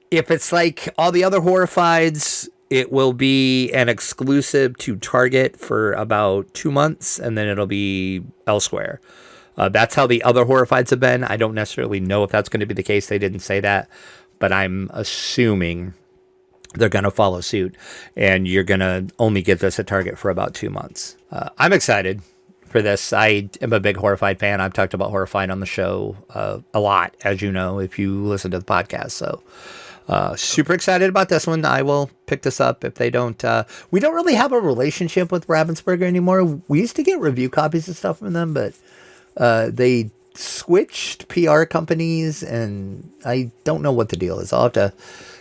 If it's like all the other Horrifieds, it will be an exclusive to Target for about 2 months, and then it'll be elsewhere. That's how the other Horrifieds have been. I don't necessarily know if that's going to be the case. They didn't say that, but I'm assuming they're going to follow suit, and you're going to only get this at Target for about 2 months. I'm excited for this. I am a big Horrified fan. I've talked about Horrified on the show a lot, as you know, if you listen to the podcast. So super excited about this one. I will pick this up if they don't. We don't really have a relationship with Ravensburger anymore. We used to get review copies and stuff from them, but they switched PR companies, and I don't know what the deal is. I'll have to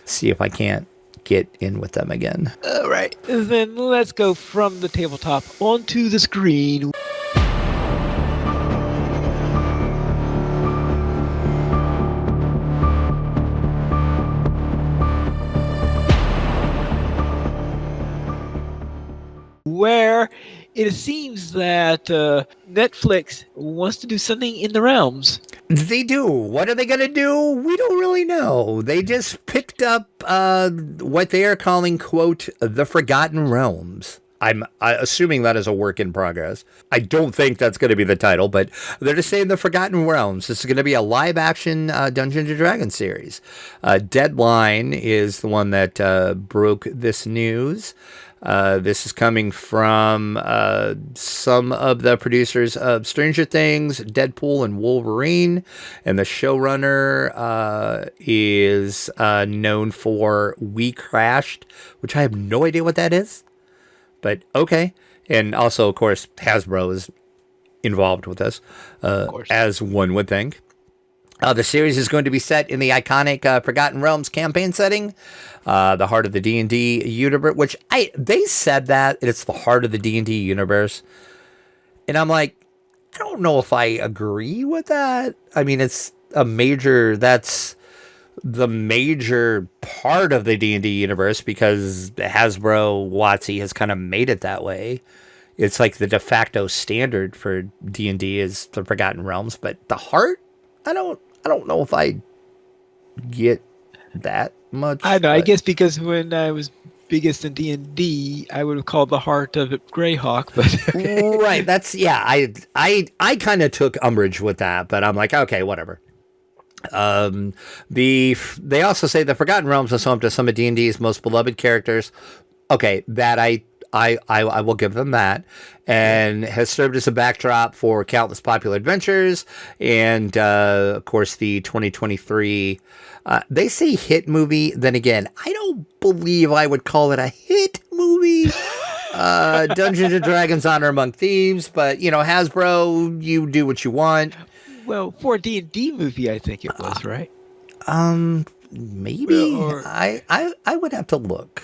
see if I can't get in with them again. All right, then let's go from the tabletop onto the screen. Where it seems that Netflix wants to do something in the realms. They do. What are they going to do? We don't really know. They just picked up what they are calling, quote, the Forgotten Realms. I'm assuming that is a work in progress. I don't think that's going to be the title, but they're just saying the Forgotten Realms. This is going to be a live-action Dungeons & Dragons series. Deadline is the one that broke this news. This is coming from some of the producers of Stranger Things, Deadpool, and Wolverine. And the showrunner is known for We Crashed, which I have no idea what that is. But okay. And also, of course, Hasbro is involved with this, as one would think. The series is going to be set in the iconic Forgotten Realms campaign setting, the heart of the D&D universe, which they said that it's the heart of the D&D universe. And I'm like, I don't know if I agree with that. I mean, that's the major part of the D&D universe because Hasbro, WotC has kind of made it that way. It's like the de facto standard for D&D is the Forgotten Realms, but the heart, I don't know if I get that much. I know. But I guess because when I was biggest in D&D, I would have called the heart of it Greyhawk. But okay. Right, that's I kind of took umbrage with that, but I'm like, okay, whatever. They also say the Forgotten Realms is home to some of D&D's most beloved characters. Okay, that I will give them that, and has served as a backdrop for countless popular adventures, and of course the 2023. They say hit movie. Then again, I don't believe I would call it a hit movie. Dungeons and Dragons Honor Among Thieves, but Hasbro, you do what you want. Well, for a D&D movie, I think it was, right? Maybe. Or- I would have to look.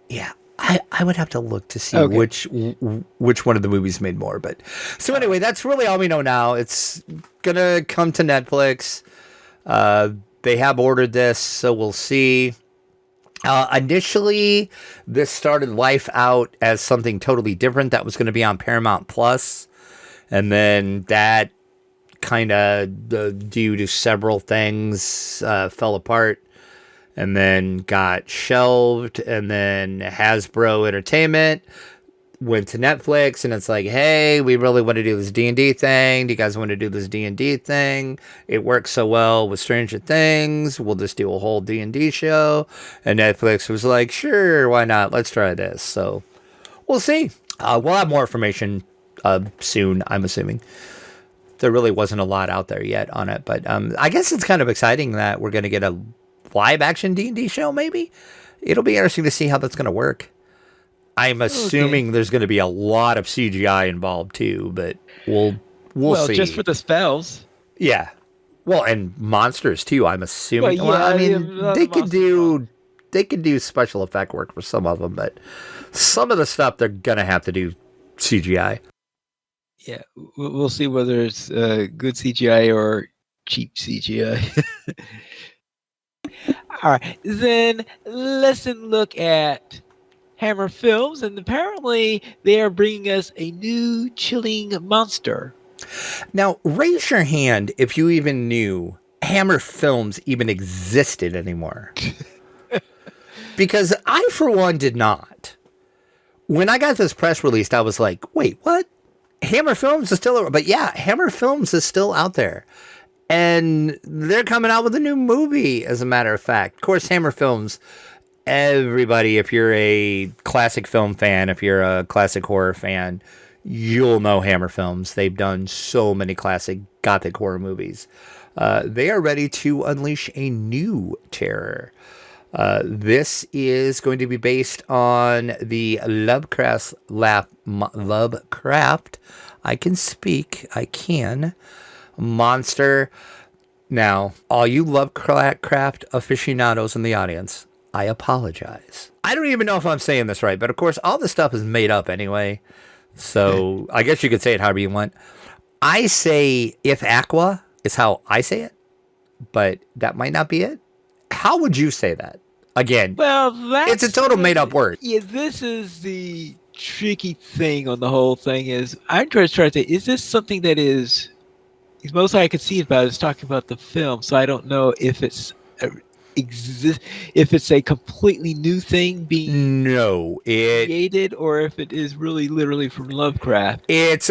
Yeah, I would have to look to see Okay. which one of the movies made more. But so anyway, that's really all we know now. It's gonna come to Netflix. They have ordered this, so we'll see. Initially, this started life out as something totally different that was going to be on Paramount Plus, and then that kind of, due to several things, fell apart, and then got shelved, and then Hasbro Entertainment went to Netflix, and it's like, hey, we really want to do this D&D thing. Do you guys want to do this D&D thing? It works so well with Stranger Things. We'll just do a whole D&D show. And Netflix was like, sure, why not? Let's try this. So we'll see. We'll have more information soon, I'm assuming. There really wasn't a lot out there yet on it, but I guess it's kind of exciting that we're going to get a live action D&D show, maybe. It'll be interesting to see how that's going to work. I'm assuming there's going to be a lot of CGI involved too, but we'll see. Just for the spells. Yeah. Well, and monsters too, I'm assuming. Well, yeah, I mean, they could monsters do special effect work for some of them, but some of the stuff they're going to have to do CGI. Yeah, we'll see whether it's good CGI or cheap CGI. All right, then let's look at Hammer Films, and apparently they are bringing us a new chilling monster. Now, raise your hand if you even knew Hammer Films even existed anymore. Because I, for one, did not. When I got this press release, I was like, wait, what? Hammer Films is still... But yeah, Hammer Films is still out there. And they're coming out with a new movie, as a matter of fact. Of course, Hammer Films... Everybody, if you're a classic film fan, if you're a classic horror fan, you'll know Hammer Films. They've done so many classic gothic horror movies. They are ready to unleash a new terror. This is going to be based on the Lovecraft. I can monster. Now, all you Lovecraft aficionados in the audience, I apologize. I don't even know if I'm saying this right, but of course, all this stuff is made up anyway. So I guess you could say it however you want. I say Ithaqua is how I say it, but that might not be it. How would you say that? Again, Well, it's a total made up word. Yeah, this is the tricky thing on the whole thing. Is I'm trying to say, is this something that is? Because most I could see about is talking about the film, so I don't know if it's. If it's a completely new thing being created, or if it is really literally from Lovecraft. It's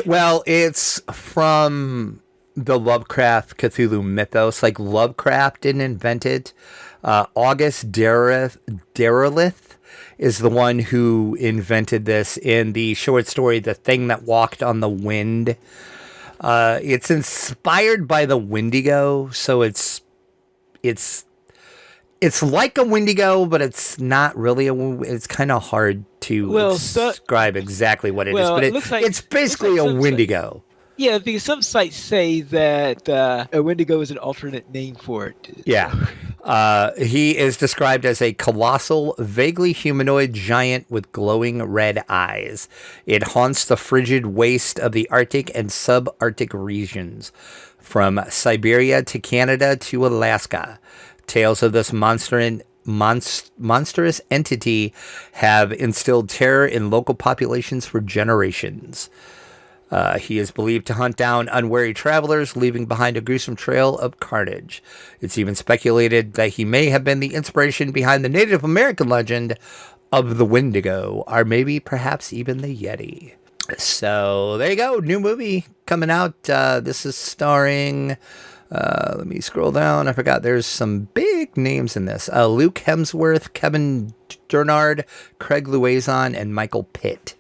from the Lovecraft Cthulhu mythos. Like, Lovecraft didn't invent it. August Derleth is the one who invented this in the short story The Thing That Walked on the Wind. It's inspired by the Wendigo, so it's like a Wendigo, but it's not really it's kind of hard to describe exactly what it is. But it's basically a Wendigo. Yeah, because some sites say that a Wendigo is an alternate name for it. Yeah. He is described as a colossal, vaguely humanoid giant with glowing red eyes. It haunts the frigid waste of the Arctic and subarctic regions, from Siberia to Canada to Alaska. Tales of this monstrous entity have instilled terror in local populations for generations. He is believed to hunt down unwary travelers, leaving behind a gruesome trail of carnage. It's even speculated that he may have been the inspiration behind the Native American legend of the Wendigo, or maybe perhaps even the Yeti. So there you go, new movie coming out. This is starring... let me scroll down. I forgot there's some big names in this. Luke Hemsworth, Kevin Durnard, Craig Luazon, and Michael Pitt.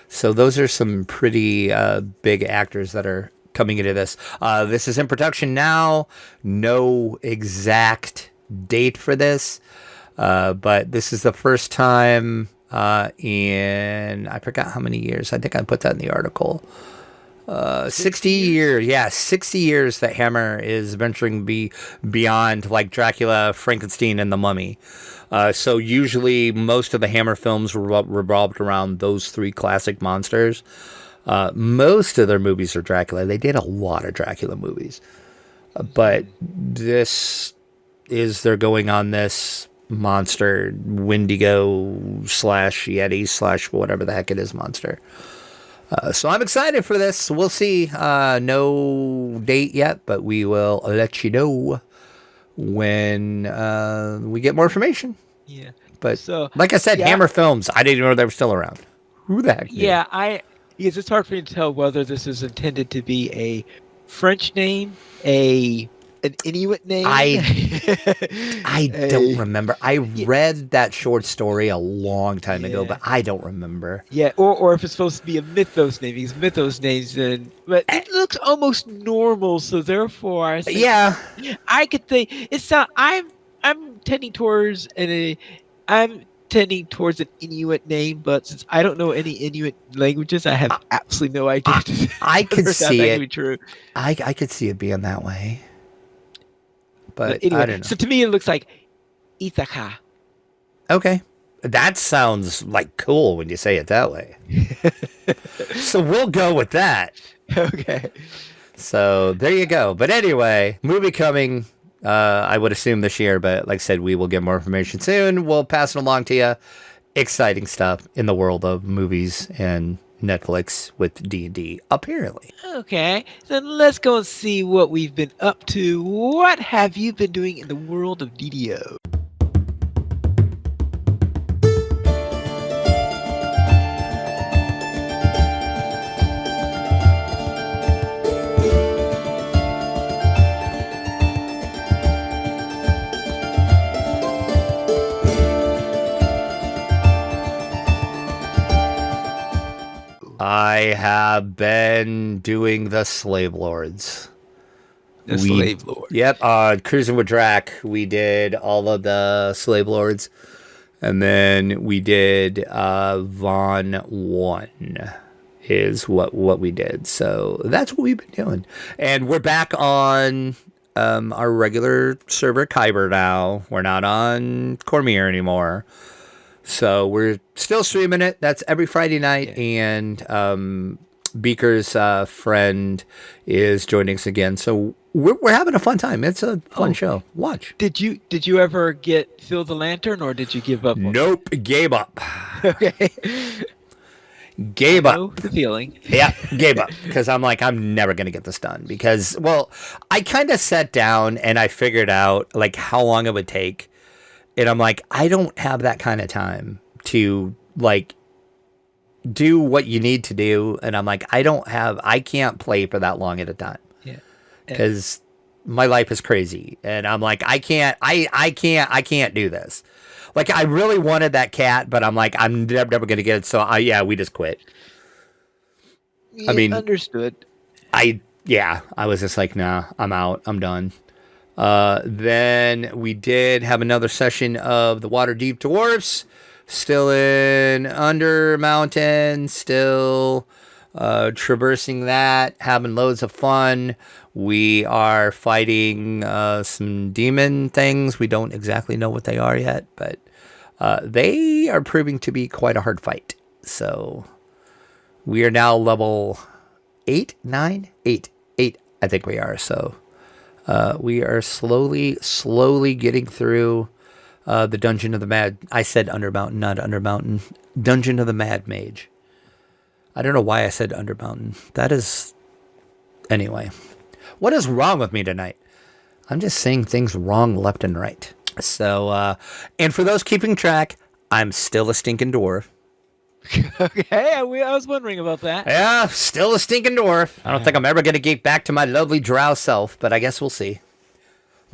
So those are some pretty big actors that are coming into this. This is in production now. No exact date for this. But this is the first time in, I forgot how many years. I think I put that in the article. 60 years. Yeah, 60 years that Hammer is venturing beyond like Dracula, Frankenstein, and the Mummy. So usually most of the Hammer films revolved around those three classic monsters. Most of their movies are Dracula. They did a lot of Dracula movies. But this is, they're going on this monster, Wendigo / Yeti / whatever the heck it is monster. So I'm excited for this. We'll see. No date yet, but we will let you know when we get more information. Yeah. But So, like I said, yeah. Hammer Films, I didn't even know they were still around. Who the heck knew? Yeah, yes, it's hard for me to tell whether this is intended to be a French name, an Inuit name. I don't remember. I read that short story a long time ago, but I don't remember. Yeah, or if it's supposed to be a mythos name, because mythos names but it looks almost normal, so therefore I think, I could think it's not. I'm tending towards an Inuit name, but since I don't know any Inuit languages, I have absolutely no idea. I could see that it. could be true. I could see it being that way. But anyway, I don't know. so to me, it looks like Ithaqua. Okay. That sounds like cool when you say it that way. So we'll go with that. Okay. So there you go. But anyway, movie coming, I would assume this year, but like I said, we will get more information soon. We'll pass it along to you. Exciting stuff in the world of movies and Netflix with D&D, apparently. Okay, then let's go and see what we've been up to. What have you been doing in the world of DDO? I have been doing the Slave Lords. Slave Lord. Yep, Cruising with Drac, we did all of the Slave Lords. And then we did Von 1 is what we did. So that's what we've been doing. And we're back on our regular server, Kyber, now. We're not on Cormier anymore. So we're still streaming it. That's every Friday night. Yeah. And Beaker's friend is joining us again. So we're having a fun time. It's a fun show. Watch. Did you ever fill the lantern, or did you give up? Nope. Gave up. Okay. Gave up. I know the feeling. Yeah, gave up. Because I'm like, I'm never going to get this done. Because, well, I kind of sat down and I figured out like how long it would take. And I'm like, I don't have that kind of time to like do what you need to do. And I'm like, I can't play for that long at a time. Yeah. Because my life is crazy. And I'm like, I can't do this. Like, I really wanted that cat, but I'm like, I'm never going to get it. So we just quit. Yeah, I mean, understood. I was just like, nah, I'm out. I'm done. Then we did have another session of the Waterdeep Dwarfs, still in Undermountain, still traversing that, having loads of fun. We are fighting some demon things. We don't exactly know what they are yet, but they are proving to be quite a hard fight. So we are now level 8, 9, 8, I think we are. So we are slowly getting through the Dungeon of the Mad. I said Undermountain, not Undermountain. Dungeon of the Mad Mage. I don't know why I said Undermountain. That is... Anyway. What is wrong with me tonight? I'm just saying things wrong left and right. So, and for those keeping track, I'm still a stinking dwarf. Okay, I was wondering about that. Yeah, still a stinking dwarf. I don't think I'm ever going to get back to my lovely drow self, but I guess we'll see.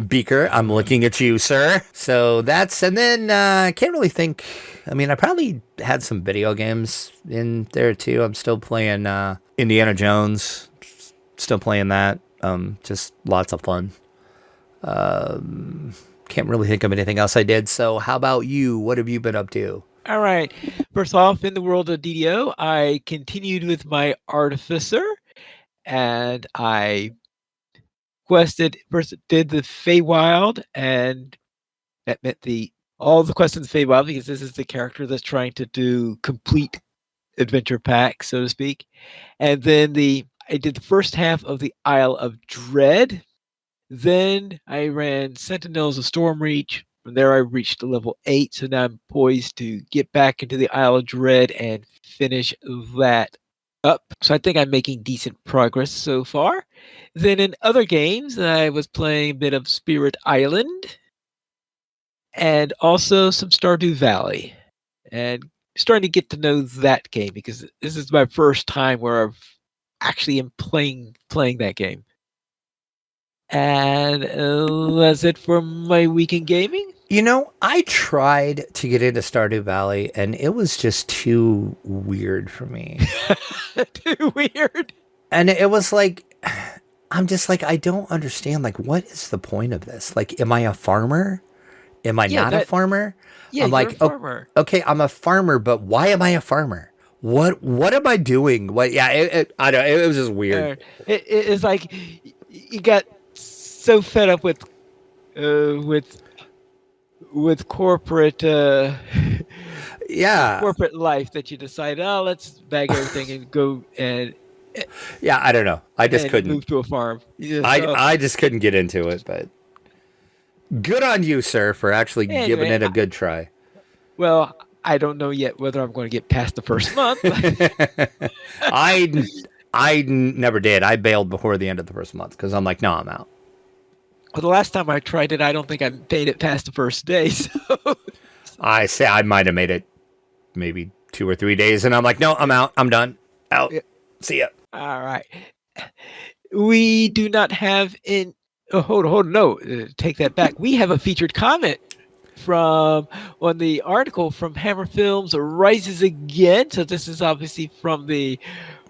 Beaker, I'm looking at you, sir. So that's, and then I can't really think. I mean, I probably had some video games in there too. I'm still playing Indiana Jones. Still playing that. Just lots of fun. Can't really think of anything else I did. So how about you? What have you been up to? All right. First off, in the world of DDO, I continued with my Artificer, and I did the Feywild, and that meant all the quests in the Feywild, because this is the character that's trying to do complete adventure pack, so to speak. And then I did the first half of the Isle of Dread. Then I ran Sentinels of Stormreach. From there, I reached level 8, so now I'm poised to get back into the Isle of Dread and finish that up. So I think I'm making decent progress so far. Then in other games, I was playing a bit of Spirit Island and also some Stardew Valley, and starting to get to know that game because this is my first time where I've actually am playing that game. And that's it for my weekend gaming. You know, I tried to get into Stardew Valley, and it was just too weird for me. Too weird. And it was like, I'm just like, I don't understand. Like, what is the point of this? Like, am I a farmer? Am I not a farmer? Yeah, I'm like, a farmer. Okay, I'm a farmer, but why am I a farmer? What am I doing? What? Yeah, I don't. It was just weird. It's like you got so fed up with corporate corporate life that you decide, oh, let's bag everything and go and yeah, I don't know. I just couldn't move to a farm. Yeah, I just couldn't get into it, but good on you, sir, for actually giving it a good try. Well, I don't know yet whether I'm going to get past the first month. I never did. I bailed before the end of the first month because I'm like, no, I'm out. Well, the last time I tried it, I don't think I made it past the first day. So I say I might have made it maybe 2 or 3 days, and I'm like, no, I'm out. I'm done. Out. Yeah. See ya. All right. We do not have in. Oh, hold on. No, take that back. We have a featured comment on the article from Hammer Films Rises Again. So this is obviously from the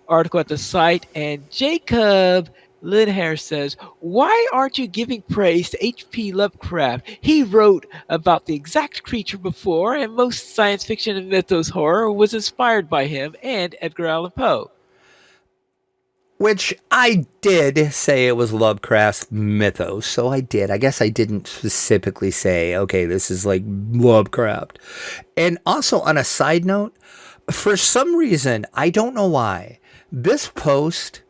article at the site. And Jacob Linhair says, why aren't you giving praise to H.P. Lovecraft? He wrote about the exact creature before, and most science fiction and mythos horror was inspired by him and Edgar Allan Poe. Which I did say it was Lovecraft's mythos, so I did. I guess I didn't specifically say, okay, this is like Lovecraft. And also on a side note, for some reason, I don't know why, this post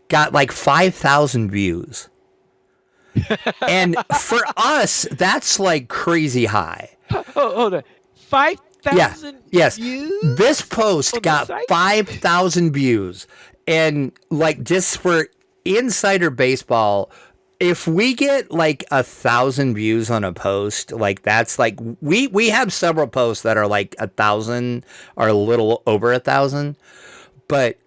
got like 5,000 views. And for us, that's like crazy high. Hold on. 5,000 yes. views? This post got 5,000 views. And like just for insider baseball, if we get like 1,000 views on a post, like that's like we have several posts that are like 1,000 or a little over 1,000. But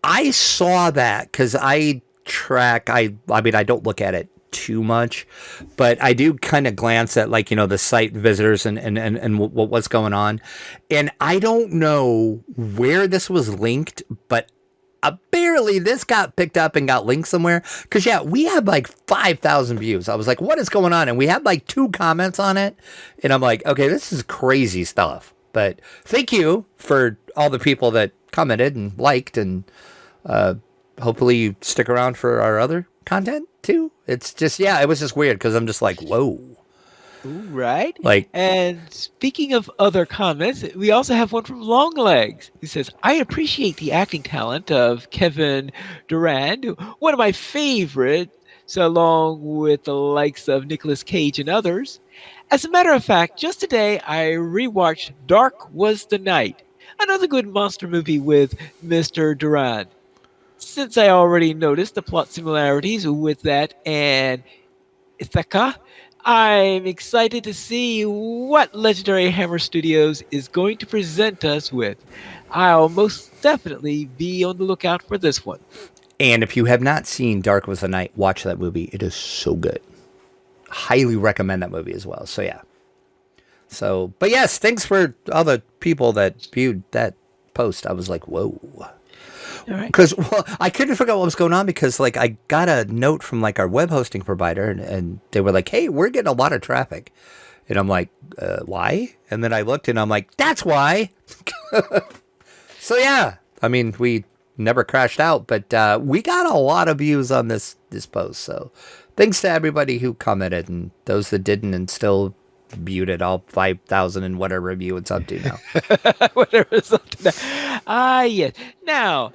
I saw that because I mean I don't look at it too much, but I do kind of glance at like, you know, the site visitors and what's going on. And I don't know where this was linked, but apparently this got picked up and got linked somewhere. Because, yeah, we had like 5,000 views. I was like, what is going on? And we had like 2 comments on it. And I'm like, okay, this is crazy stuff. But thank you for all the people that commented and liked. And hopefully you stick around for our other content too. It's just, yeah, it was just weird because I'm just like, whoa. Right. Like, and speaking of other comments, we also have one from Longlegs who says, I appreciate the acting talent of Kevin Durand, one of my favorites, along with the likes of Nicolas Cage and others. As a matter of fact, just today I rewatched Dark Was the Night, another good monster movie with Mr. Durand. Since I already noticed the plot similarities with that and Ithaqua, I'm excited to see what Legendary Hammer Studios is going to present us with. I'll most definitely be on the lookout for this one. And if you have not seen Dark Was the Night, watch that movie. It is so good. Highly recommend that movie as well. So, yeah. So, but yes, thanks for all the people that viewed that post. I was like, whoa. Because I couldn't figure out what was going on because like I got a note from like our web hosting provider and they were like, hey, we're getting a lot of traffic. And I'm like, why? And then I looked and I'm like, that's why. So yeah, I mean, we never crashed out, but we got a lot of views on this post. So thanks to everybody who commented and those that didn't and still viewed it, all 5,000 and whatever view it's up to now. Whatever it's up to now. Yes. Now,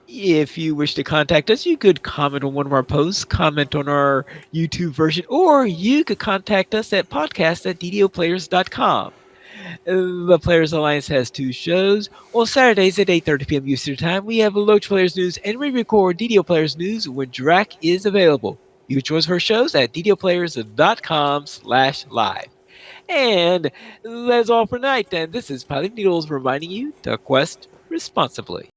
if you wish to contact us, you could comment on one of our posts, comment on our YouTube version, or you could contact us at podcast@ddoplayers.com. The Players Alliance has 2 shows. On Saturdays at 8:30 p.m. Eastern Time, we have Loach Players News, and we record DDO Players News when Drac is available. You can join our shows at ddoplayers.com/live. And that's all for tonight. And this is Pilot Needles reminding you to quest responsibly.